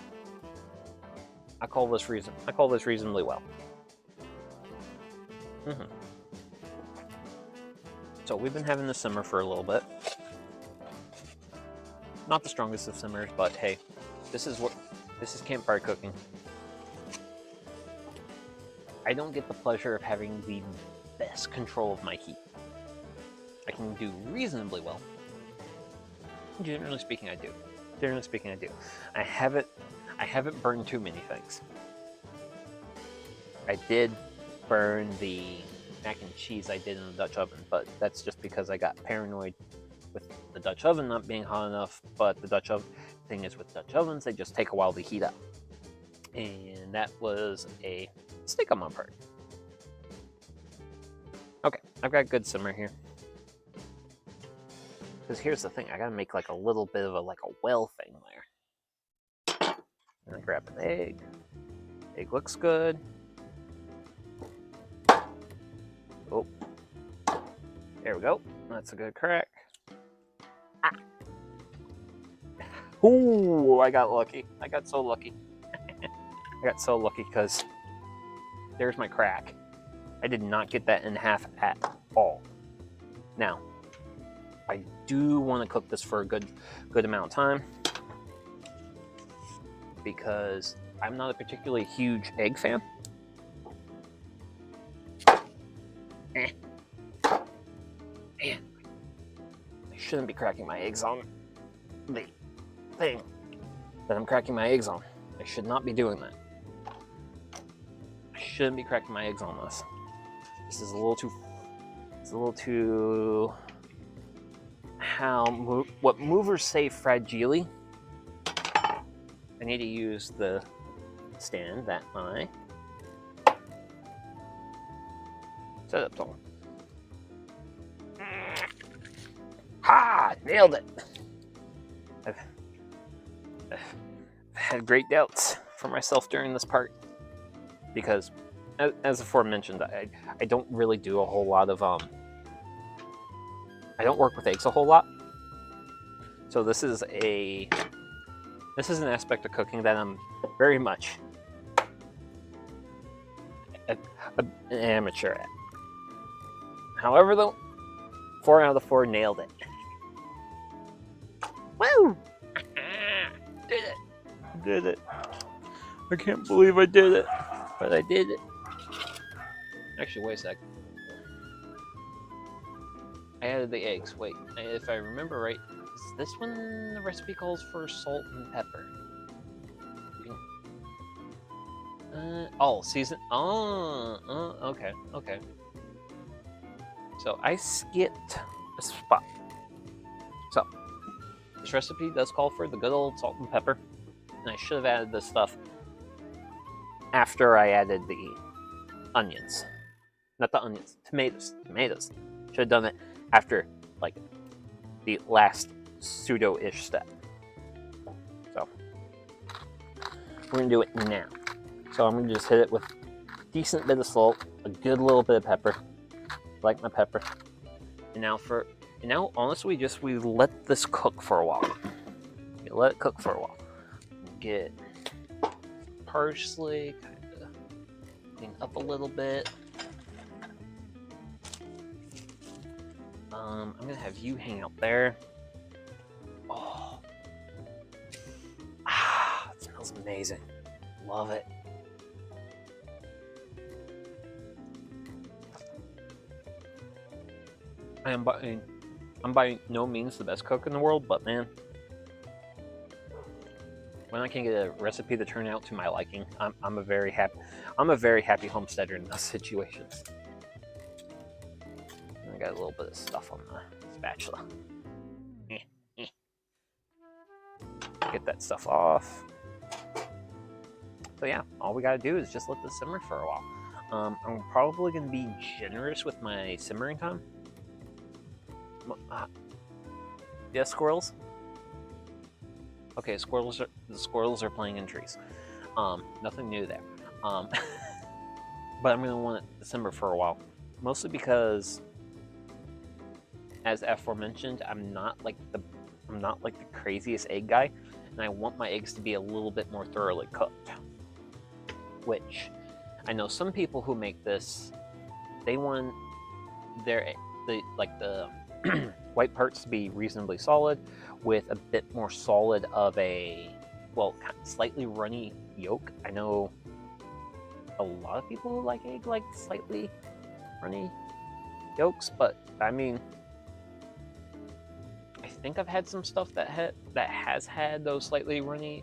I call this reasonably well. So we've been having this simmer for a little bit. Not the strongest of simmers, but hey, this is campfire cooking. I don't get the pleasure of having the best control of my heat. I can do reasonably well. Generally speaking, I do. I haven't burned too many things. I did burn the mac and cheese I did in the Dutch oven, but that's just because I got paranoid with the Dutch oven not being hot enough. But the Dutch oven thing is, with Dutch ovens, they just take a while to heat up. And that was a mistake on my part. Okay, I've got a good simmer here. Because here's the thing, I gotta make like a little bit of a well thing there. And I grab an egg. Egg looks good. Oh, there we go. That's a good crack. Ah. Ooh, I got lucky. I got so lucky. I got so lucky because there's my crack. I did not get that in half at all. Now, I do want to cook this for a good amount of time because I'm not a particularly huge egg fan. Man, I shouldn't be cracking my eggs on the thing that I'm cracking my eggs on. I should not be doing that. I shouldn't be cracking my eggs on this. This is a little too. It's a little too. What movers say fragile. I need to use the stand that I set up on. Ha! Nailed it! I've had great doubts for myself during this part because, as aforementioned, I don't really do a whole lot of I don't work with eggs a whole lot. So this is an aspect of cooking that I'm very much an amateur at. However, though, 4 out of 4 nailed it. Woo! Did it. I can't believe I did it, but I did it. Actually, wait a sec. I added the eggs. Wait, if I remember right, is this one the recipe calls for salt and pepper? Oh, season. Oh, okay, okay. So I skipped a spot. So this recipe does call for the good old salt and pepper, and I should have added this stuff after I added the onions. Not the onions, tomatoes. Tomatoes. Should have done it after, like, the last pseudo-ish step. So we're gonna do it now. So I'm gonna just hit it with a decent bit of salt, a good little bit of pepper. I like my pepper. And now honestly, we let this cook for a while. You let it cook for a while. Get parsley, kind of clean up a little bit. I'm gonna have you hang out there. Oh, it smells amazing. Love it. I'm by no means the best cook in the world, but man, when I can get a recipe to turn out to my liking, I'm a very happy homesteader in those situations. I got a little bit of stuff on the spatula. Get that stuff off. So yeah, all we gotta do is just let this simmer for a while. I'm probably gonna be generous with my simmering time. Yeah, squirrels. Okay, the squirrels are playing in trees. Nothing new there. But I'm gonna want it to simmer for a while, mostly because, as aforementioned, I'm not like the craziest egg guy, and I want my eggs to be a little bit more thoroughly cooked. Which I know some people who make this, they want the white parts to be reasonably solid, with a bit more solid of a, well, slightly runny yolk. I know a lot of people who like egg like slightly runny yolks, but I mean, I think I've had some stuff that has had those slightly runny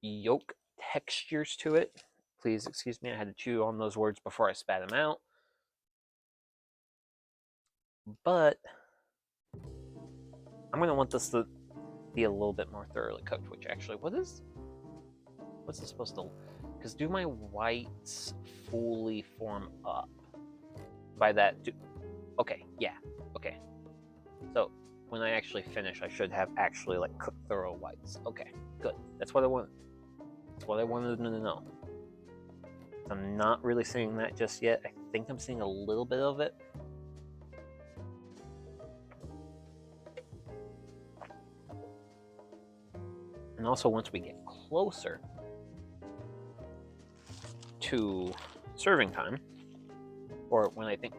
yolk textures to it. Please excuse me, I had to chew on those words before I spat them out. But I'm gonna want this to be a little bit more thoroughly cooked, which actually, what's this supposed to, because do my whites fully form up? By that, okay, yeah, okay. So when I actually finish, I should have actually like cooked thorough whites. Okay, good. That's what I want. That's what I wanted them to know. I'm not really seeing that just yet. I think I'm seeing a little bit of it. And also, once we get closer to serving time, or when I think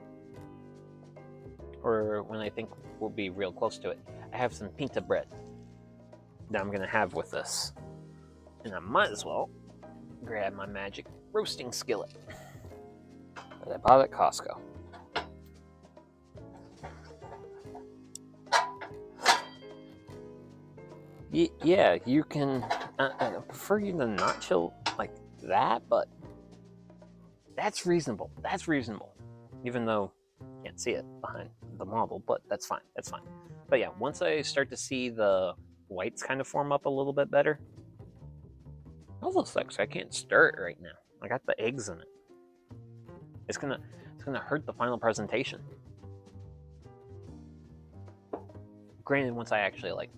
we'll be real close to it, I have some pita bread that I'm gonna have with this, and I might as well grab my magic roasting skillet that I bought at Costco. Yeah, you can. I prefer you to not chill like that, but that's reasonable. That's reasonable. Even though you can't see it behind the model, but that's fine. That's fine. But yeah, once I start to see the whites kind of form up a little bit better. Also sucks, I can't stir it right now. I got the eggs in it. It's gonna hurt the final presentation. Granted, once I actually like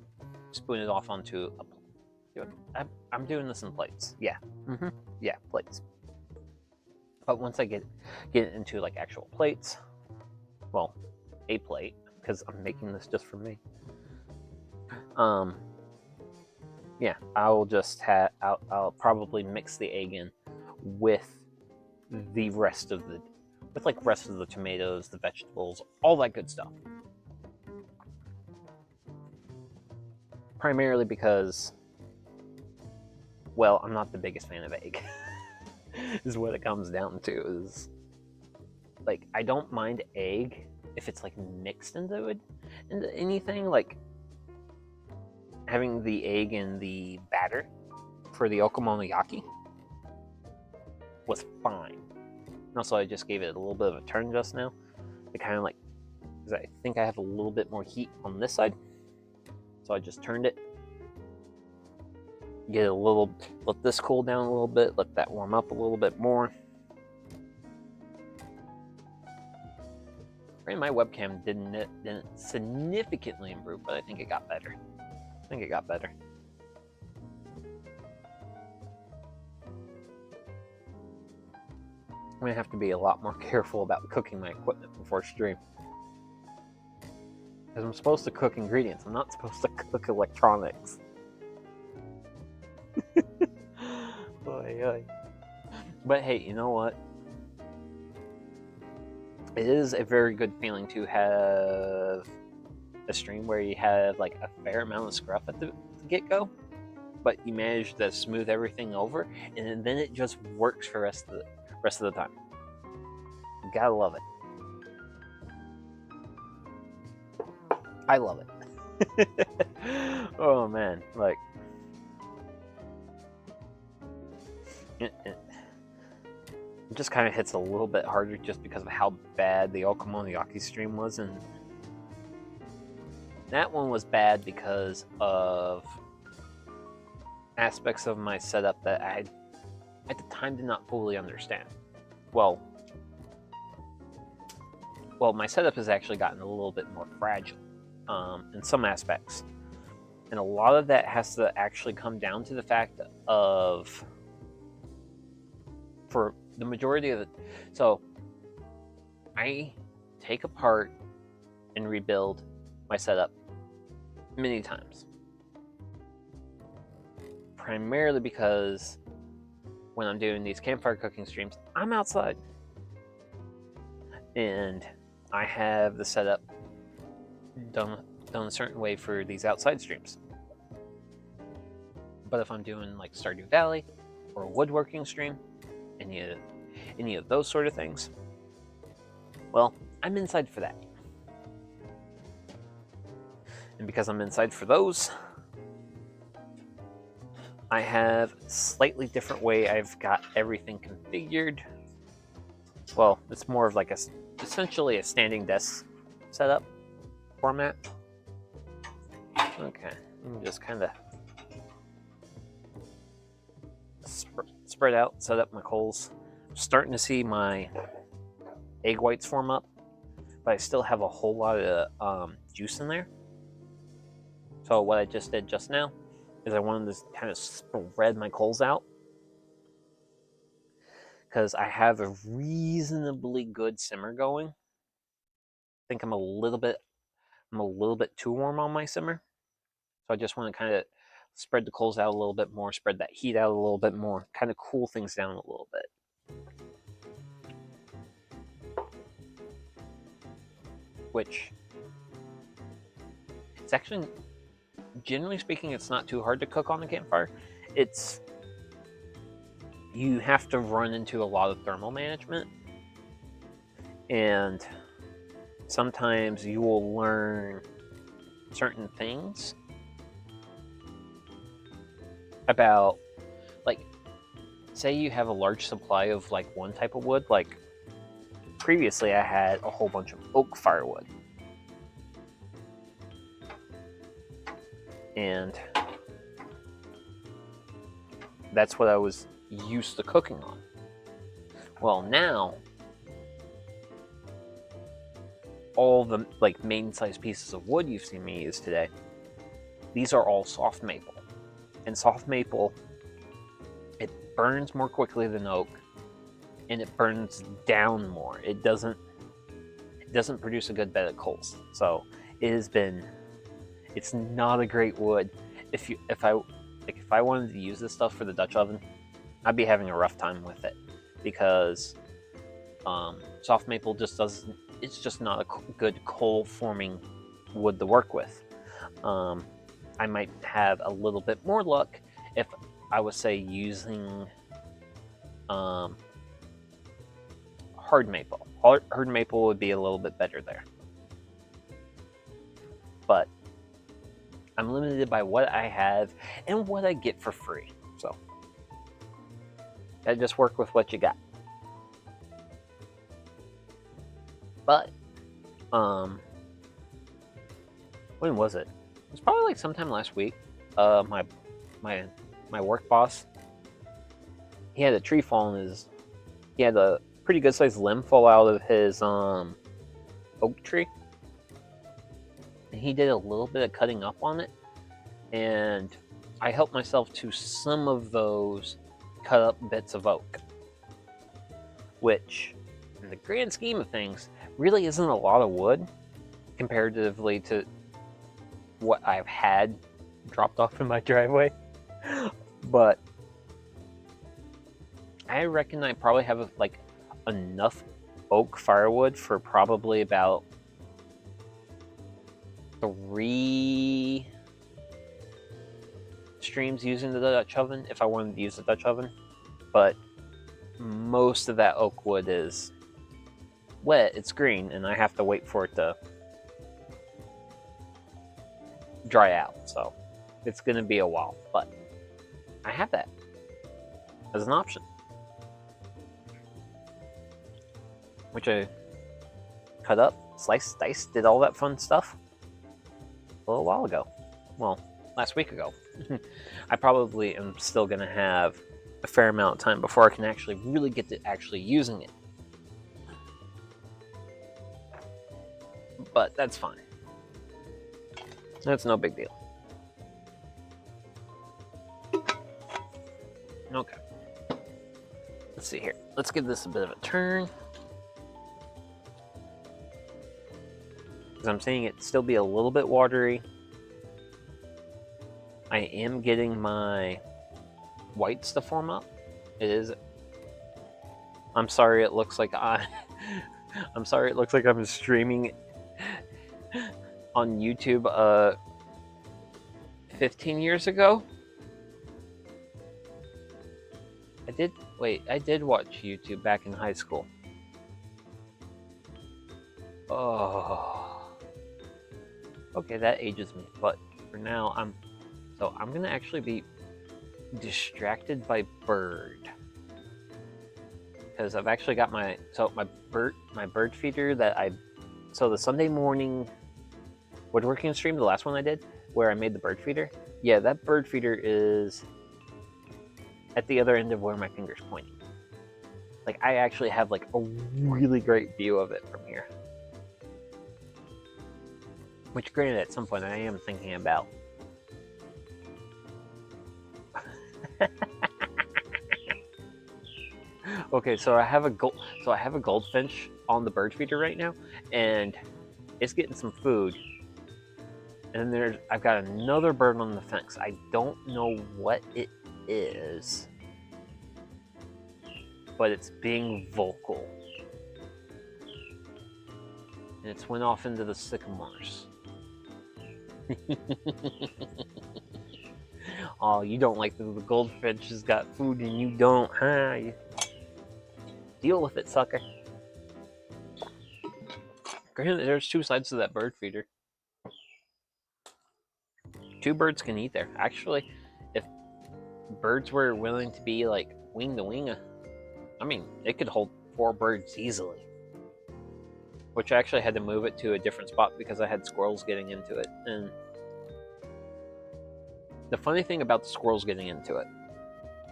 spoon it off onto a, I'm doing this in plates. Yeah, yeah, plates. But once I get it into like actual plates, well, a plate, because I'm making this just for me. Yeah, I'll probably mix the egg in with the rest of the tomatoes, the vegetables, all that good stuff. Primarily because, well, I'm not the biggest fan of egg. is what it comes down to. Is like, I don't mind egg if it's like mixed into anything, like having the egg in the batter for the okonomiyaki was fine. And also, I just gave it a little bit of a turn just now. It kind of like, because I think I have a little bit more heat on this side, so I just turned it. Get a little, let this cool down a little bit, let that warm up a little bit more. And my webcam didn't significantly improve, but I think it got better. I'm gonna have to be a lot more careful about cooking my equipment before stream. Because I'm supposed to cook ingredients, I'm not supposed to cook electronics. Oy, oy. But hey, you know what? It is a very good feeling to have a stream where you have like a fair amount of scruff at the get-go, but you manage to smooth everything over, and then it just works for the rest of the time. You gotta love it. I love it. Oh man, like it just kind of hits a little bit harder just because of how bad the okonomiyaki stream was, and that one was bad because of aspects of my setup that I at the time did not fully understand. Well, my setup has actually gotten a little bit more fragile in some aspects, and a lot of that has to actually come down to the fact of, for the majority of it, so I take apart and rebuild my setup many times, primarily because when I'm doing these campfire cooking streams, I'm outside and I have the setup done a certain way for these outside streams. But if I'm doing like Stardew Valley or a woodworking stream, any of those sort of things, well, I'm inside for that. And because I'm inside for those, I have a slightly different way I've got everything configured. Well, it's more of like essentially a standing desk setup format. Okay, just kind of spread out, set up my coals. I'm starting to see my egg whites form up, but I still have a whole lot of juice in there. So what I just did just now is I wanted to kind of spread my coals out, because I have a reasonably good simmer going. I think I'm a little bit too warm on my simmer, so I just want to kind of spread the coals out a little bit more, spread that heat out a little bit more, kind of cool things down a little bit. Which, it's actually, generally speaking, it's not too hard to cook on the campfire. You have to run into a lot of thermal management, and sometimes you will learn certain things about, like, say you have a large supply of like one type of wood. Like previously I had a whole bunch of oak firewood, and that's what I was used to cooking on. Well, now all the like main size pieces of wood you've seen me use today, these are all soft maple. And soft maple, it burns more quickly than oak, and it burns down more. It doesn't produce a good bed of coals. So it's not a great wood. If I wanted to use this stuff for the Dutch oven, I'd be having a rough time with it, because soft maple it's just not a good coal forming wood to work with. I might have a little bit more luck if I was, say, using hard maple. Hard maple would be a little bit better there. But I'm limited by what I have and what I get for free. So I just work with what you got. But when was it? It was probably like sometime last week. My work boss, he had a tree fall in his. He had a pretty good sized limb fall out of his oak tree, and he did a little bit of cutting up on it, and I helped myself to some of those cut up bits of oak, which, in the grand scheme of things, really isn't a lot of wood comparatively to what I've had dropped off in my driveway. But I reckon I probably have like enough oak firewood for probably about 3 streams using the Dutch oven if I wanted to use the Dutch oven. But most of that oak wood is wet, it's green, and I have to wait for it to dry out, so it's going to be a while, but I have that as an option, which I cut up, sliced, diced, did all that fun stuff a little while ago. Well, last week ago. I probably am still going to have a fair amount of time before I can actually really get to actually using it. But that's fine. That's no big deal. Okay. Let's see here. Let's give this a bit of a turn. Because I'm seeing it still be a little bit watery. I am getting my whites to form up. It is. I'm sorry it looks like I'm sorry it looks like I'm streaming on YouTube 15 years ago. I did watch YouTube back in high school. Oh. Okay, that ages me, but for now I'm gonna actually be distracted by bird. Because I've actually got my bird feeder that so the Sunday morning woodworking stream, the last one I did, where I made the bird feeder, yeah, that bird feeder is at the other end of where my finger's pointing. Like, I actually have like a really great view of it from here. Which, granted, at some point I am thinking about. Okay, so I have a goldfinch on the bird feeder right now, and it's getting some food. And I've got another bird on the fence. I don't know what it is, but it's being vocal. And it's went off into the sycamores. Oh, you don't like the goldfinch has got food and you don't, huh? Deal with it, sucker. Granted, there's 2 sides to that bird feeder. 2 birds can eat there. Actually, if birds were willing to be like wing to wing, I mean, it could hold 4 birds easily. Which I actually had to move it to a different spot because I had squirrels getting into it. And the funny thing about the squirrels getting into it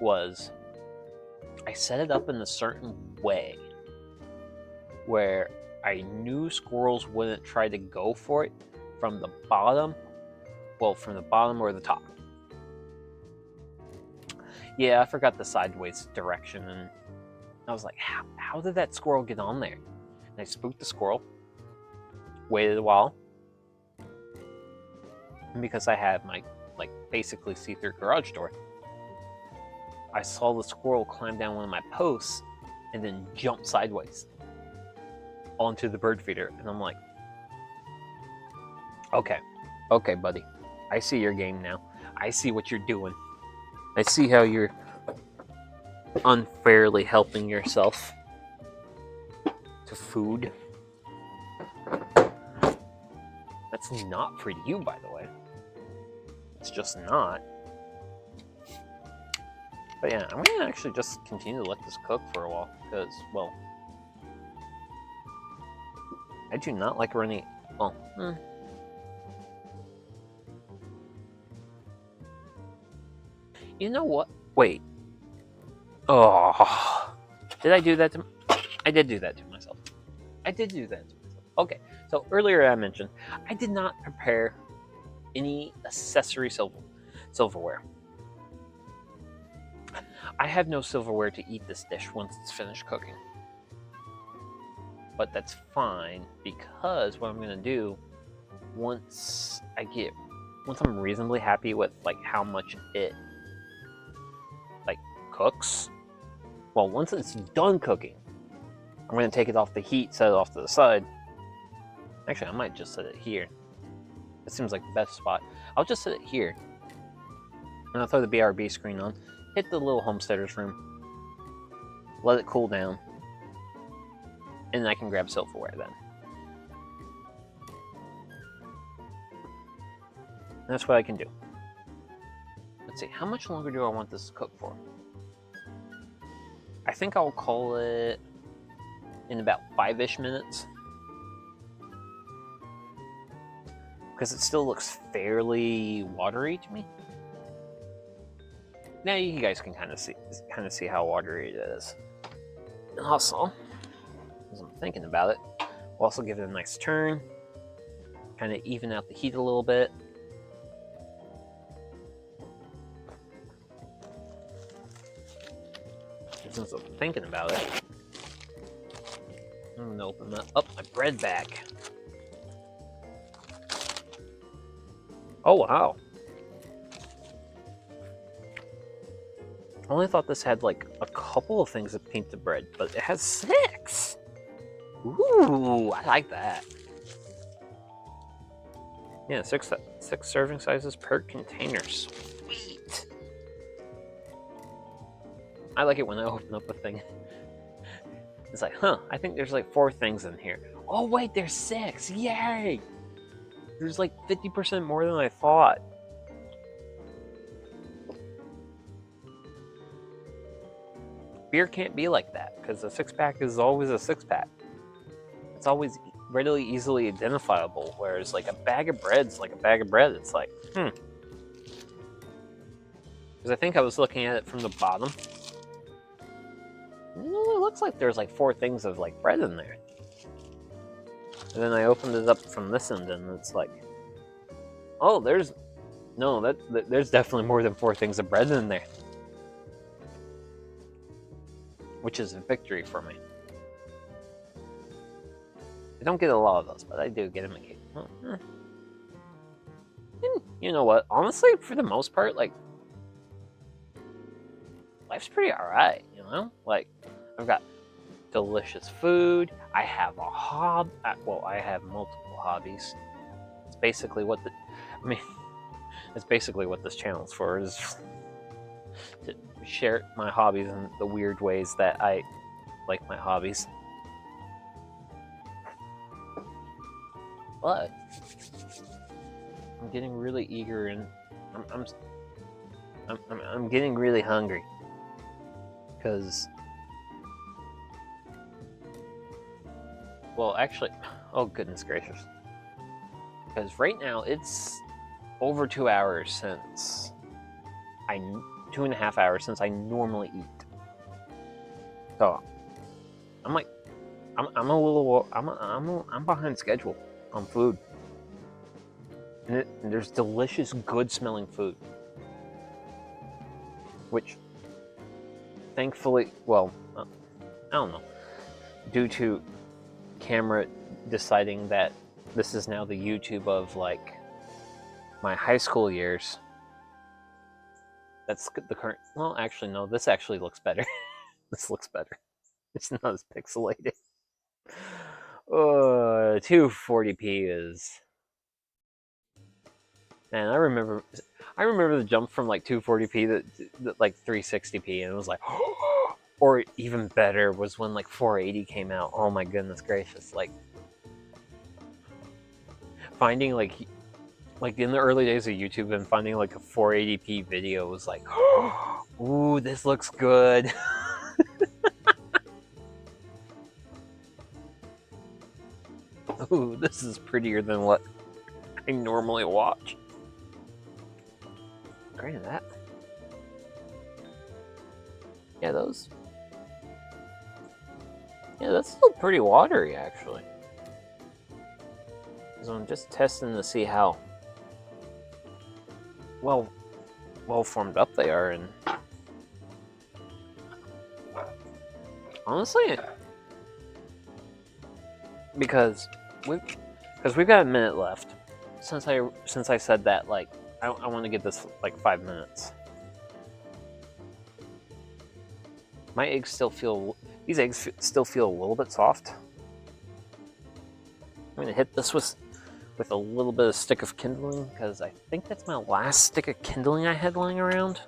was I set it up in a certain way where I knew squirrels wouldn't try to go for it from the bottom. Well, from the bottom or the top. Yeah, I forgot the sideways direction, and I was like, how did that squirrel get on there? And I spooked the squirrel, waited a while, and because I had my, like, basically see-through garage door, I saw the squirrel climb down one of my posts and then jump sideways onto the bird feeder. And I'm like, okay, buddy. I see your game now. I see what you're doing. I see how you're unfairly helping yourself to food. That's not for you, by the way. It's just not. But yeah, I'm gonna actually just continue to let this cook for a while because, well, I do not like running. Well, you know what? Wait. Oh, did I do that to? I did do that to myself. I did do that to myself. Okay, so earlier I mentioned I did not prepare any accessory silverware. I have no silverware to eat this dish once it's finished cooking. But that's fine because what I'm gonna do once I'm reasonably happy with like how much it like cooks. Well, once it's done cooking, I'm gonna take it off the heat, set it off to the side. Actually, I might just set it here. It seems like the best spot. I'll just set it here. And I'll throw the BRB screen on. Hit the little homesteader's room. Let it cool down. And then I can grab silverware then. And that's what I can do. Let's see, how much longer do I want this to cook for? I think I'll call it in about 5-ish minutes. Because it still looks fairly watery to me. Now you guys can kind of see how watery it is. And also, as I'm thinking about it, we'll also give it a nice turn. Kind of even out the heat a little bit. Since I'm thinking about it, I'm gonna open up my bread back. Oh wow. I only thought this had like a couple of things that paint the bread, but it has 6! Ooh, I like that. Yeah, six serving sizes per container. Sweet. I like it when I open up a thing. It's like, huh, I think there's like 4 things in here. Oh wait, there's 6, yay! There's like 50% more than I thought. Beer can't be like that, because a 6-pack is always a 6-pack. It's always readily, easily identifiable, whereas like a bag of bread's like a bag of bread. It's like, Because I think I was looking at it from the bottom. It looks like there's like 4 things of like bread in there. And then I opened it up from this end, and it's like, oh, there's definitely more than 4 things of bread in there. Which is a victory for me. I don't get a lot of those, but I do get them occasionally. And you know what? Honestly, for the most part, like, life's pretty alright, you know? Like, I've got delicious food. I have a I have multiple hobbies. It's basically what it's basically what this channel's for, is to share my hobbies in the weird ways that I like my hobbies. But I'm getting really eager, and I'm getting really hungry because, well, actually, oh goodness gracious, because right now it's over 2 hours since 2.5 hours since I normally eat. So I'm like, I'm behind schedule on food, and there's delicious, good smelling food, which thankfully, well, I don't know, due to camera deciding that this is now the YouTube of like my high school years. That's the current. Well, actually, no. This actually looks better. This looks better. It's not as pixelated. 240p is. Man, I remember the jump from like 240p to like 360p, and it was like, Or even better was when like 480 came out. Oh my goodness gracious! Like finding like in the early days of YouTube and finding like a 480p video was like, ooh, this looks good. Ooh, this is prettier than what I normally watch. Granted that. Yeah, that's still pretty watery actually. So I'm just testing to see how well formed up they are, and honestly, because we've got a minute left since I said that, like I want to give this like 5 minutes. My eggs still feel still feel a little bit soft. I'm gonna hit this with a little bit of stick of kindling, because I think that's my last stick of kindling I had lying around.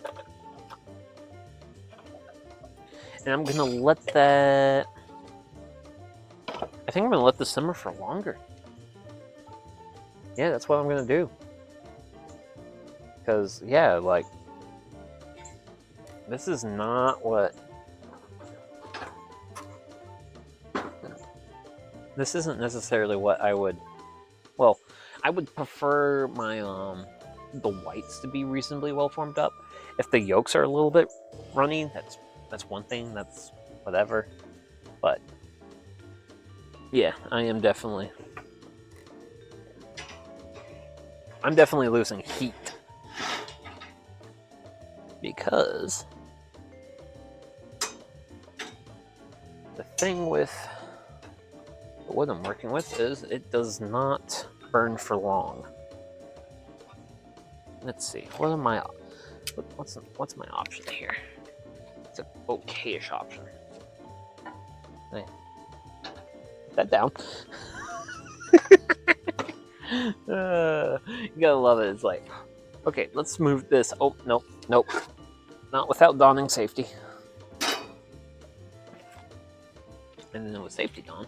And I'm gonna let that... I think I'm gonna let this simmer for longer. Yeah, that's what I'm gonna do. Because, yeah, like... this is not what... this isn't necessarily what I would... well, I would prefer my, the whites to be reasonably well formed up. If the yolks are a little bit runny, that's one thing, that's whatever. But, yeah, I'm definitely losing heat. Because the thing with the wood I'm working with is it does not burn for long. Let's see, what's my option here? It's an okayish option. Hey, put that down. You gotta love it. It's like, okay, let's move this. Oh, nope, not without donning safety. And then with safety on,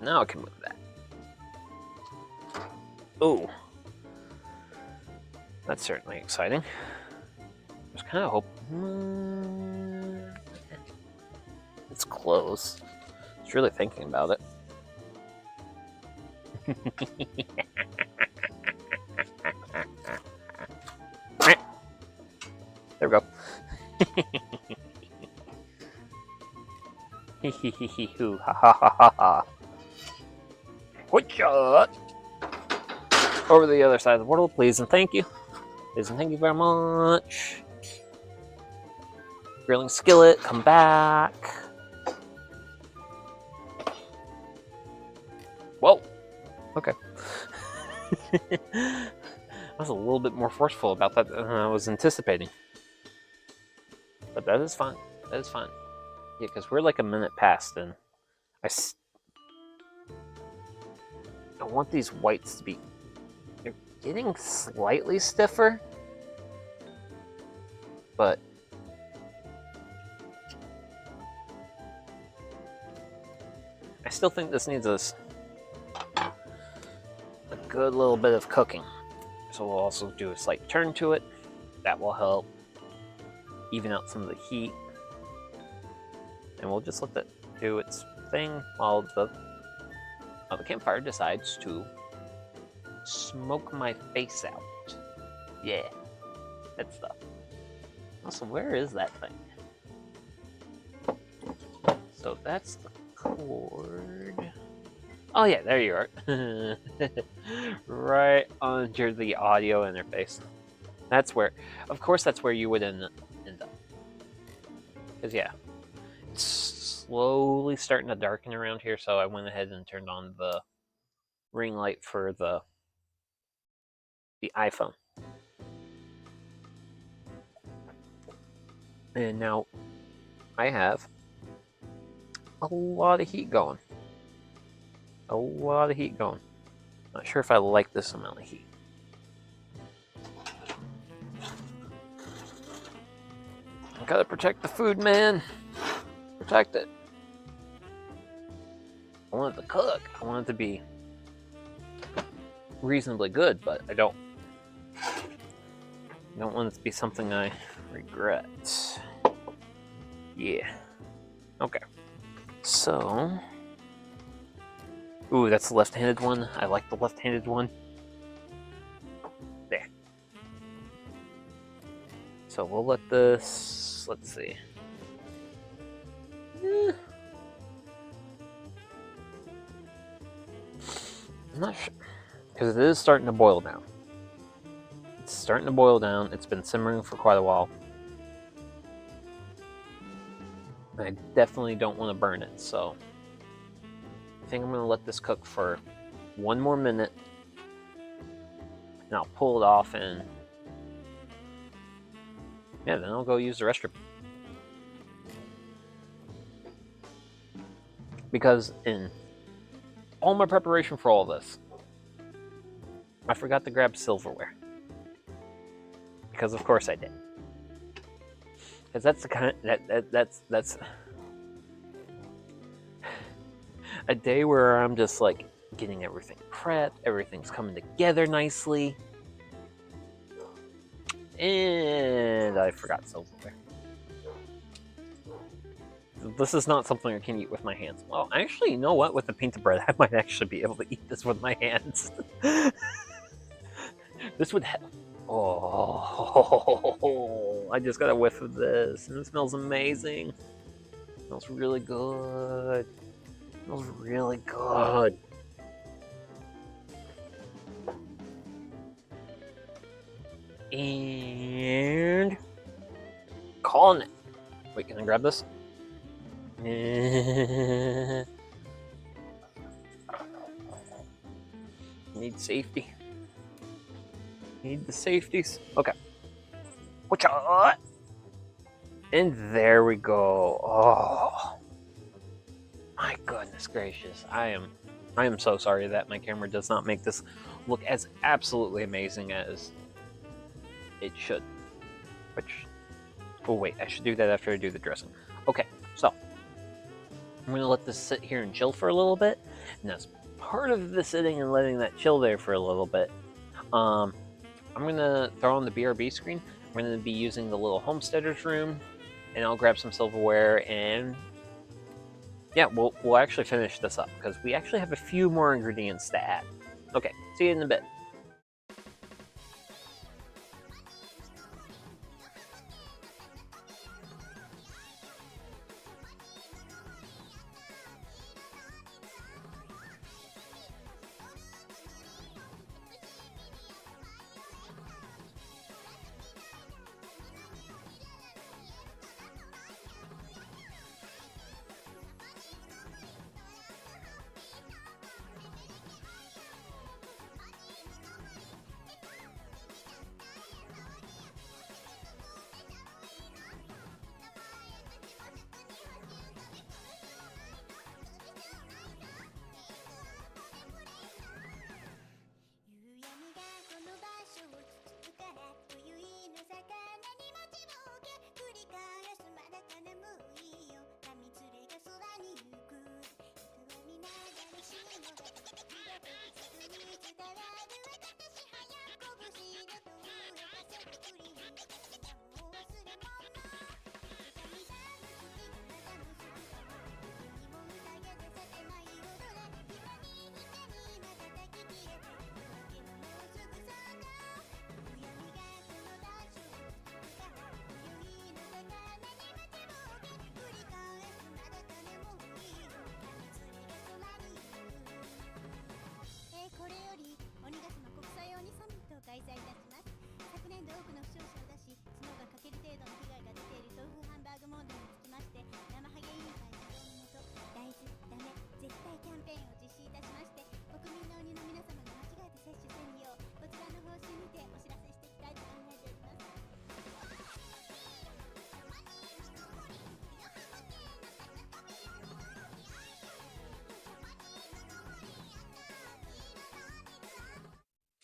now I can move that. Oh, that's certainly exciting. I was kind of hoping... it's close. I was really thinking about it. There we go. Hee ha ha ha ha ha. Quick shot! Over the other side of the portal, please and thank you. Please and thank you very much. Grilling skillet, come back. Whoa! Okay. I was a little bit more forceful about that than I was anticipating. But that is fine. That is fine. Yeah, because we're like a minute past, and I want these whites to be... they're getting slightly stiffer, but I still think this needs a good little bit of cooking. So we'll also do a slight turn to it. That will help even out some of the heat. And we'll just let that do its thing while the campfire decides to smoke my face out. Yeah, that stuff. Also, where is that thing? So that's the cord. Oh yeah, there you are. Right under the audio interface. That's where, of course, that's where you would end up. Because yeah, it's slowly starting to darken around here, so I went ahead and turned on the ring light for the iPhone. And now I have a lot of heat going. A lot of heat going. Not sure if I like this amount of heat. Gotta protect the food, man. Protect it. I want it to cook. I want it to be reasonably good, but I don't want it to be something I regret. Yeah. Okay. So, ooh, that's the left-handed one. I like the left-handed one. There. So we'll let this, let's see. I'm not sure, because it is starting to boil down. It's starting to boil down. It's been simmering for quite a while. I definitely don't want to burn it, so I think I'm going to let this cook for 1 more minute, and I'll pull it off, and yeah, then I'll go use the restroom. Because in all my preparation for all this, I forgot to grab silverware. Because of course I did. Because that's the kind of, that's a day where I'm just like getting everything prepped, everything's coming together nicely, and I forgot silverware. This is not something I can eat with my hands. Well, actually, you know what? With the pita bread, I might actually be able to eat this with my hands. This would help. Oh, I just got a whiff of this, and it smells amazing. It smells really good. It smells really good. And calling it. Wait, can I grab this? Need safety. Need the safeties. Okay. Whatcha? And there we go. Oh, my goodness gracious! I am so sorry that my camera does not make this look as absolutely amazing as it should. Which, oh wait, I should do that after I do the dressing. Okay, so I'm gonna let this sit here and chill for a little bit, and as part of the sitting and letting that chill there for a little bit, I'm gonna throw on the BRB screen. I'm gonna be using the little homesteader's room, and I'll grab some silverware, and yeah, we'll actually finish this up because we actually have a few more ingredients to add. Okay, see you in a bit.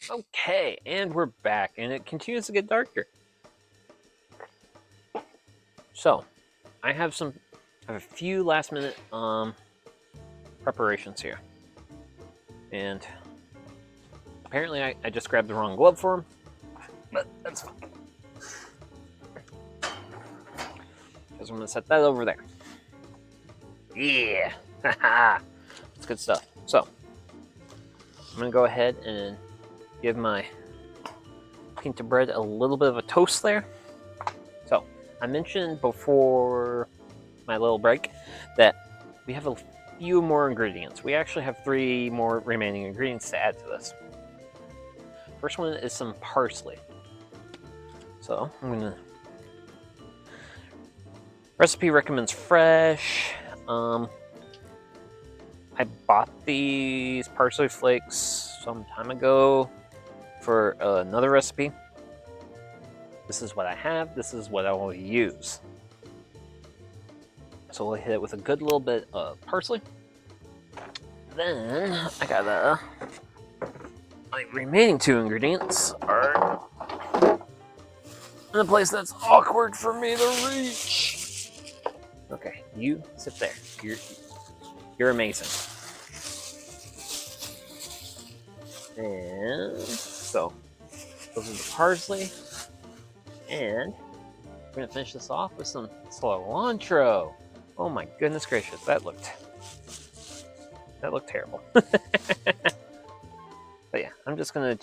Okay, and we're back, and it continues to get darker. So, I have a few last minute preparations here. And apparently I just grabbed the wrong glove for him, but that's fine. Because I'm going to set that over there. Yeah! Haha! That's good stuff. So, I'm going to go ahead and give my pita bread a little bit of a toast there. So, I mentioned before my little break that we have a few more ingredients. We actually have 3 more remaining ingredients to add to this. First one is some parsley. So, I'm going to... Recipe recommends fresh. I bought these parsley flakes some time ago for another recipe. This is what I have. This is what I will use. So we'll hit it with a good little bit of parsley. Then I got my remaining 2 ingredients are in a place that's awkward for me to reach. Okay, you sit there. You're amazing. And so, those are the parsley. And we're gonna finish this off with some cilantro. Oh my goodness gracious, that looked terrible. But yeah, I'm just gonna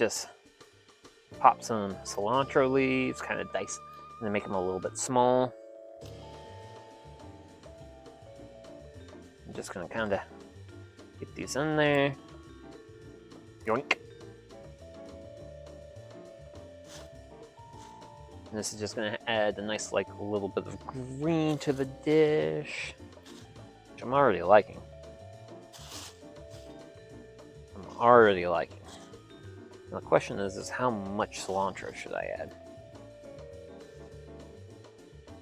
pop some cilantro leaves, kind of dice, and then make them a little bit small. I'm just gonna kind of get these in there. Yoink. And this is just gonna add a nice, like, little bit of green to the dish, which I'm already liking. Now the question is how much cilantro should I add?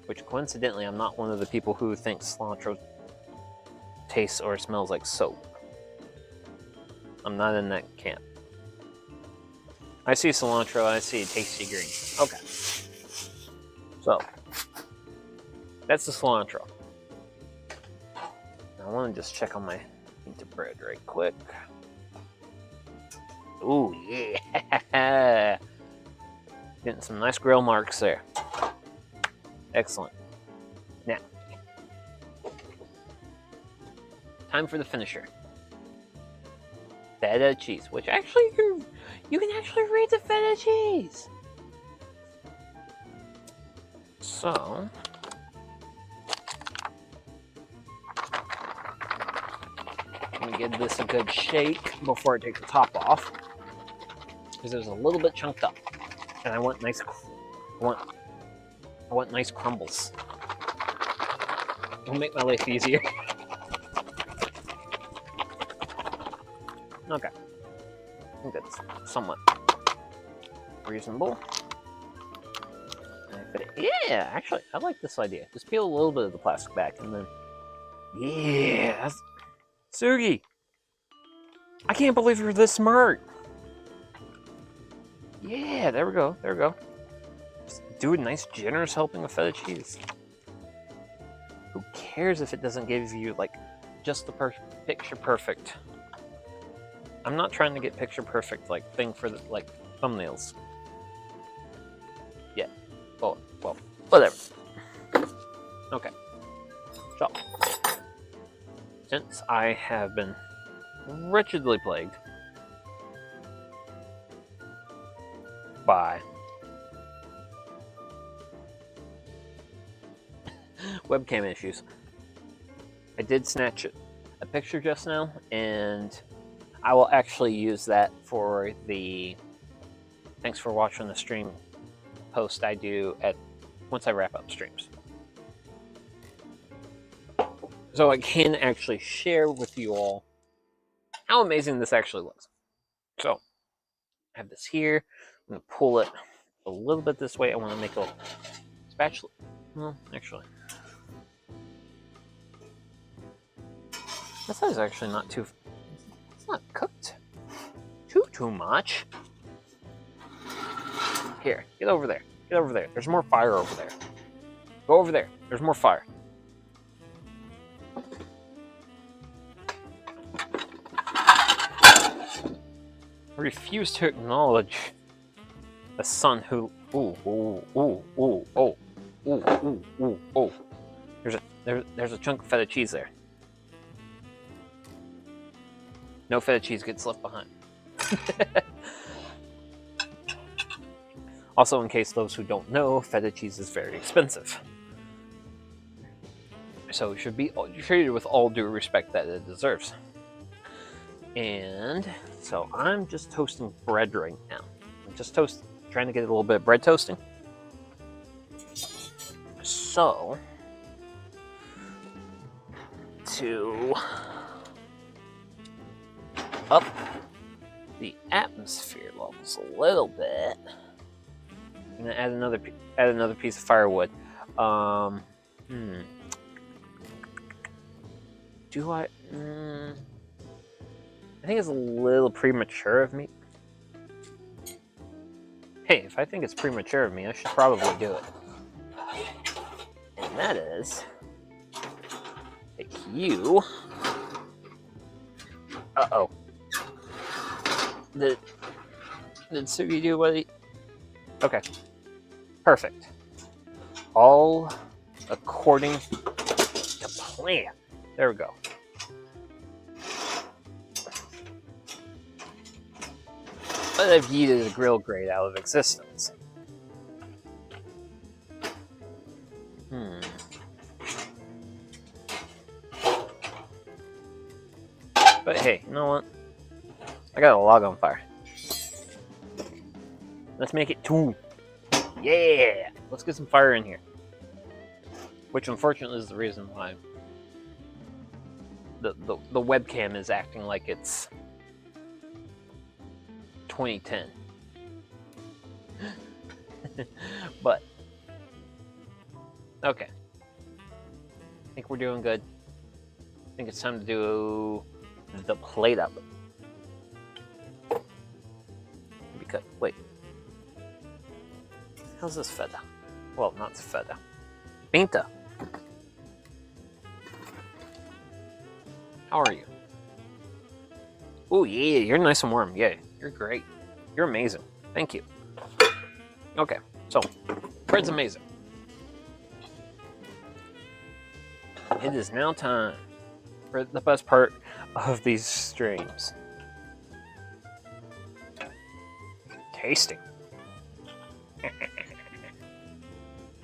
Which, coincidentally, I'm not one of the people who thinks cilantro tastes or smells like soap. I'm not in that camp. I see cilantro, I see tasty green. Okay. So, that's the cilantro. Now I want to just check on my pita bread right quick. Ooh, yeah! Getting some nice grill marks there. Excellent. Now, time for the finisher. Feta cheese, which actually you can actually read the feta cheese. So, I'm gonna give this a good shake before I take the top off, because it was a little bit chunked up, and I want nice. I want nice crumbles. It'll make my life easier. Okay, I think that's somewhat reasonable. Yeah, actually, I like this idea. Just peel a little bit of the plastic back, and then... Yeah! That's... Sugi! I can't believe you're this smart! Yeah, there we go, there we go. Just do a nice, generous helping of feta cheese. Who cares if it doesn't give you, like, just the picture perfect... I'm not trying to get picture perfect, like, thing for, the, like, thumbnails. Yeah. Oh, well, whatever. Okay. So, since I have been wretchedly plagued by webcam issues, I did snatch a picture just now, and I will actually use that for the thanks for watching the stream post I do once I wrap up streams. So I can actually share with you all how amazing this actually looks. So I have this here. I'm going to pull it a little bit this way. I want to make a spatula. Well, actually, this is actually not too... It's not cooked too much. Here, get over there. Get over there. There's more fire over there. Go over there. There's more fire. I refuse to acknowledge a son who. There's a chunk of feta cheese there. No feta cheese gets left behind. Also, in case those who don't know, feta cheese is very expensive. So it should be treated with all due respect that it deserves. And so I'm just toasting bread right now. I'm just trying to get a little bit of bread toasting. So, to up the atmosphere levels a little bit, I'm gonna add another piece of firewood. Do I? I think it's a little premature of me. Hey, if I think it's premature of me, I should probably do it. And that is take you. Uh-oh. Did Sugi do what he... Okay. Perfect. All according to plan. There we go. But I've yeeted a grill grate out of existence. But hey, you know what? I got a log on fire. Let's make it 2. Yeah! Let's get some fire in here. Which unfortunately is the reason why the webcam is acting like it's 2010. But okay. I think we're doing good. I think it's time to do the plate up. Because wait. How's this feta? Well, not feta. Pinta. How are you? Oh yeah, you're nice and warm. Yeah, you're great. You're amazing. Thank you. Okay, so bread's amazing. It is now time for the best part of these streams. Tasting.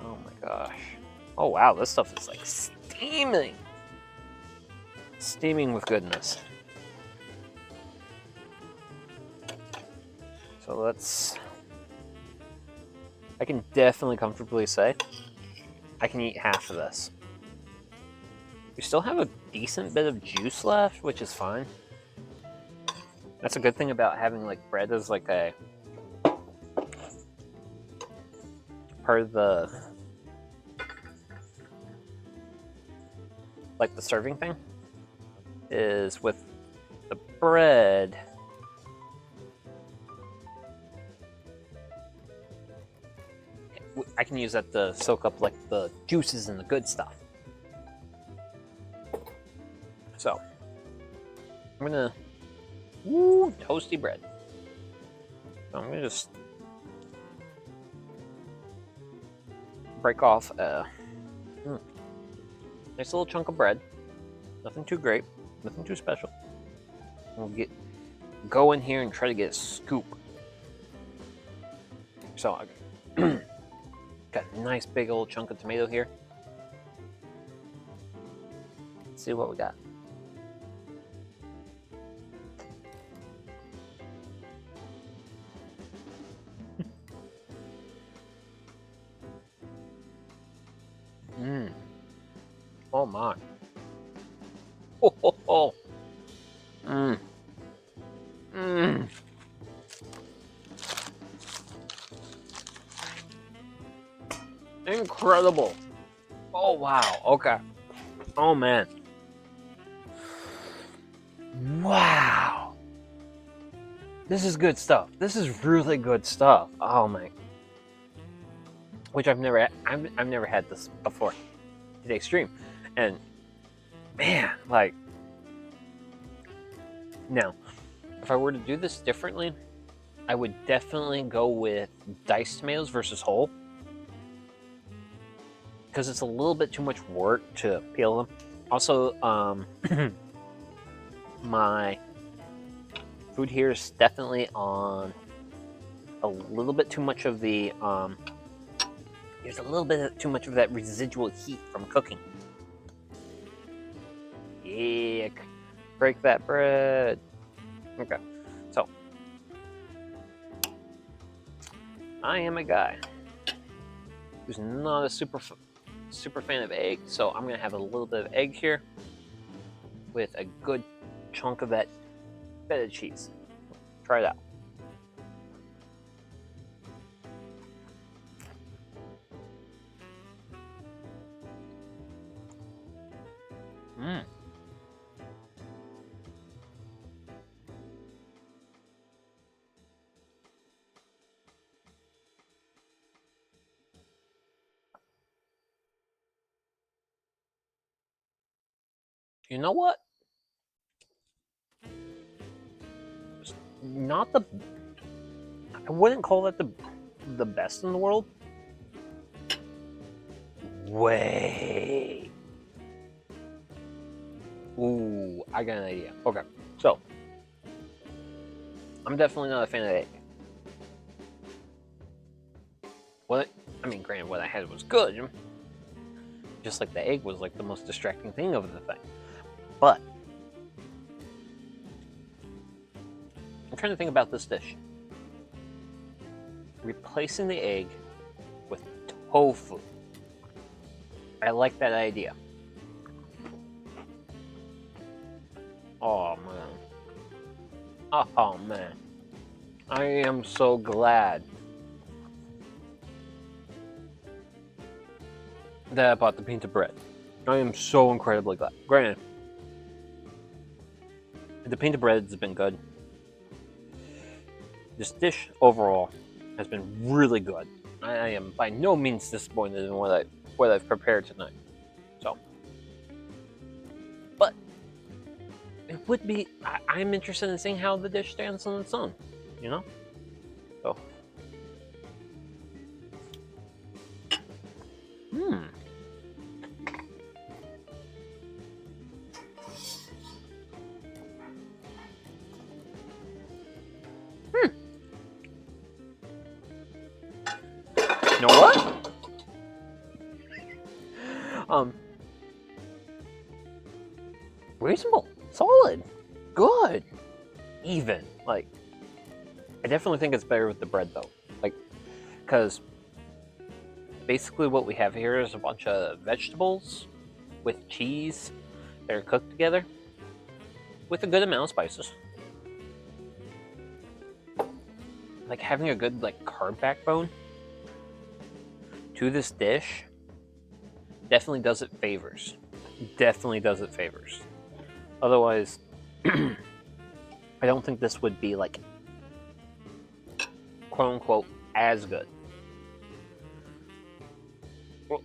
Oh my gosh. Oh wow, this stuff is like steaming. Steaming with goodness. So let's... I can definitely comfortably say I can eat half of this. We still have a decent bit of juice left, which is fine. That's a good thing about having like bread as like a part of the like the serving thing is with the bread. I can use that to soak up like the juices and the good stuff. So I'm gonna toasty bread. So I'm gonna just break off a nice little chunk of bread. Nothing too great, nothing too special. We'll go in here and try to get a scoop. So I got a nice big old chunk of tomato here. Let's see what we got. Oh my. Oh, oh, oh. Incredible. Oh wow. Okay. Oh man. Wow. This is good stuff. This is really good stuff. Oh my. which I've never had this before today's stream, and man, like, now if I were to do this differently, I would definitely go with diced tomatoes versus whole, because it's a little bit too much work to peel them. Also, my food here is definitely on a little bit too much of the there's a little bit too much of that residual heat from cooking. Yeah, break that bread. Okay, so I am a guy who's not a super fan of egg, so I'm gonna have a little bit of egg here with a good chunk of that feta cheese. Try it out. Mmm. You know what? It's not the. I wouldn't call that the best in the world. Wait. Ooh, I got an idea. Okay, so I'm definitely not a fan of egg. I mean, granted, what I had was good. Just like the egg was like the most distracting thing of the thing. But I'm trying to think about this dish. Replacing the egg with tofu. I like that idea. Oh man. Oh man. I am so glad that I bought the pita bread. I am so incredibly glad. Granted, the pita bread has been good. This dish overall has been really good. I am by no means disappointed in what I've prepared tonight. So, but it would be. I'm interested in seeing how the dish stands on its own. You know. So. You know what? Reasonable, solid, good, even. Like, I definitely think it's better with the bread though. Like, because basically what we have here is a bunch of vegetables with cheese that are cooked together with a good amount of spices. Like, having a good like carb backbone to this dish definitely does it favors. Definitely does it favors. Otherwise, I don't think this would be like quote unquote as good. Well,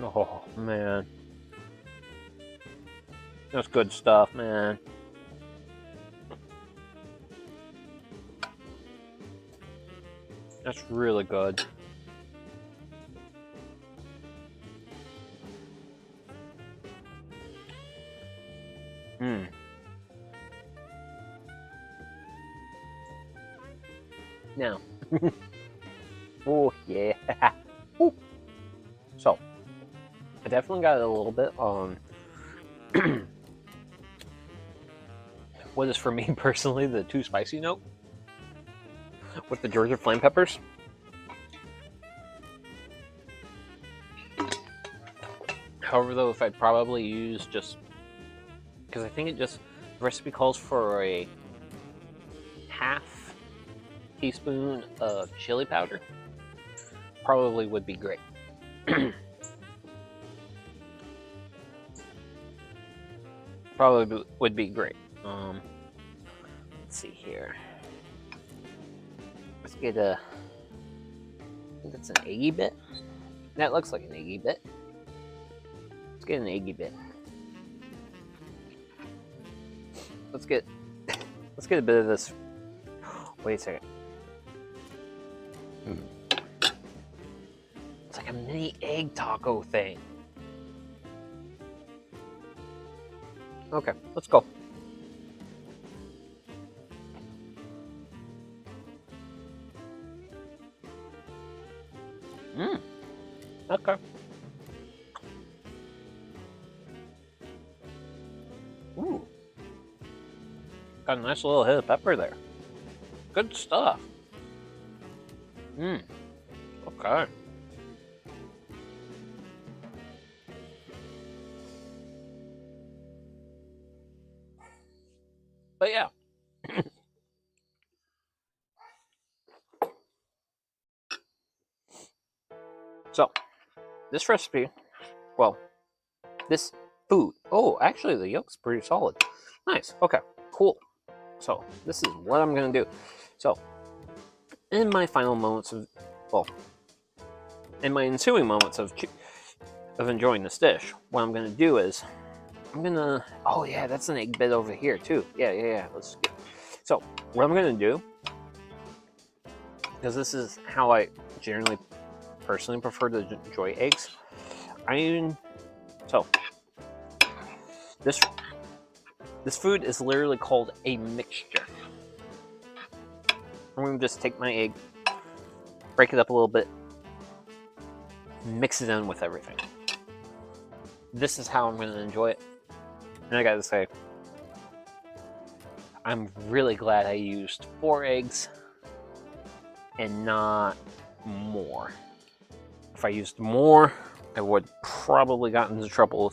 oh man, that's good stuff, man. That's really good. Now, oh yeah. Ooh. So, I definitely got a little bit on what is for me personally the too spicy note with the Georgia flame peppers. However, though, if I'd probably use just because I think the recipe calls for a half teaspoon of chili powder, probably would be great. Probably would be great. Let's see here. get a, I think that's an eggy bit. That looks like an eggy bit. Let's get an eggy bit. Let's get a bit of this. Wait a second. It's like a mini egg taco thing. Okay, let's go. Okay. Ooh. Got a nice little hit of pepper there. Good stuff. Okay. But yeah. So, this recipe, well, this food. Oh, actually, the yolk's pretty solid. Nice. Okay, cool. So, this is what I'm going to do. So, in my final moments of, well, in my ensuing moments of enjoying this dish, what I'm going to do is, I'm going to, oh yeah, that's an egg bit over here too. Yeah. Let's get, so, what I'm going to do, because this is how I generally personally prefer to enjoy eggs. So this food is literally called a mixture. I'm gonna just take my egg, break it up a little bit, mix it in with everything. This is how I'm gonna enjoy it. And I gotta say, I'm really glad I used 4 eggs and not more. If I used more, I would probably got into trouble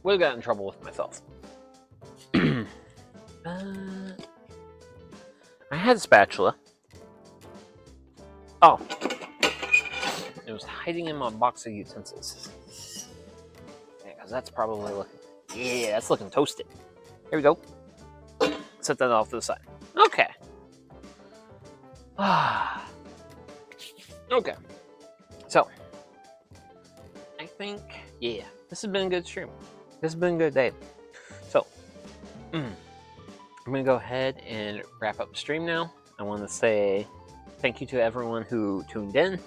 with myself. I had a spatula. Oh, it was hiding in my box of utensils. Yeah, because that's probably looking. Yeah, that's looking toasted. Here we go. Set that off to the side. Okay. Okay. So, I think, yeah, this has been a good stream. This has been a good day. So, I'm going to go ahead and wrap up the stream now. I want to say thank you to everyone who tuned in.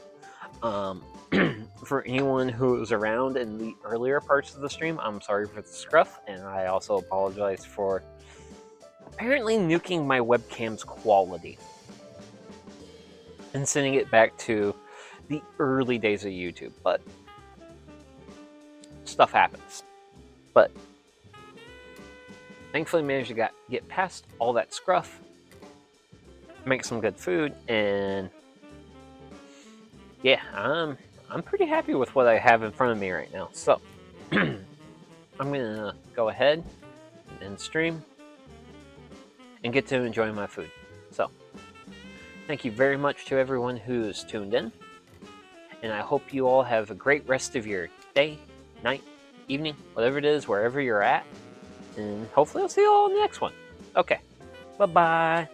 For anyone who was around in the earlier parts of the stream, I'm sorry for the scruff, and I also apologize for apparently nuking my webcam's quality and sending it back to the early days of YouTube, but stuff happens. But thankfully managed to get past all that scruff, make some good food, and yeah, I'm pretty happy with what I have in front of me right now. So I'm gonna go ahead and stream and get to enjoy my food. So thank you very much to everyone who's tuned in, and I hope you all have a great rest of your day, night, evening, whatever it is, wherever you're at, and hopefully I'll see you all in the next one. Okay, bye-bye.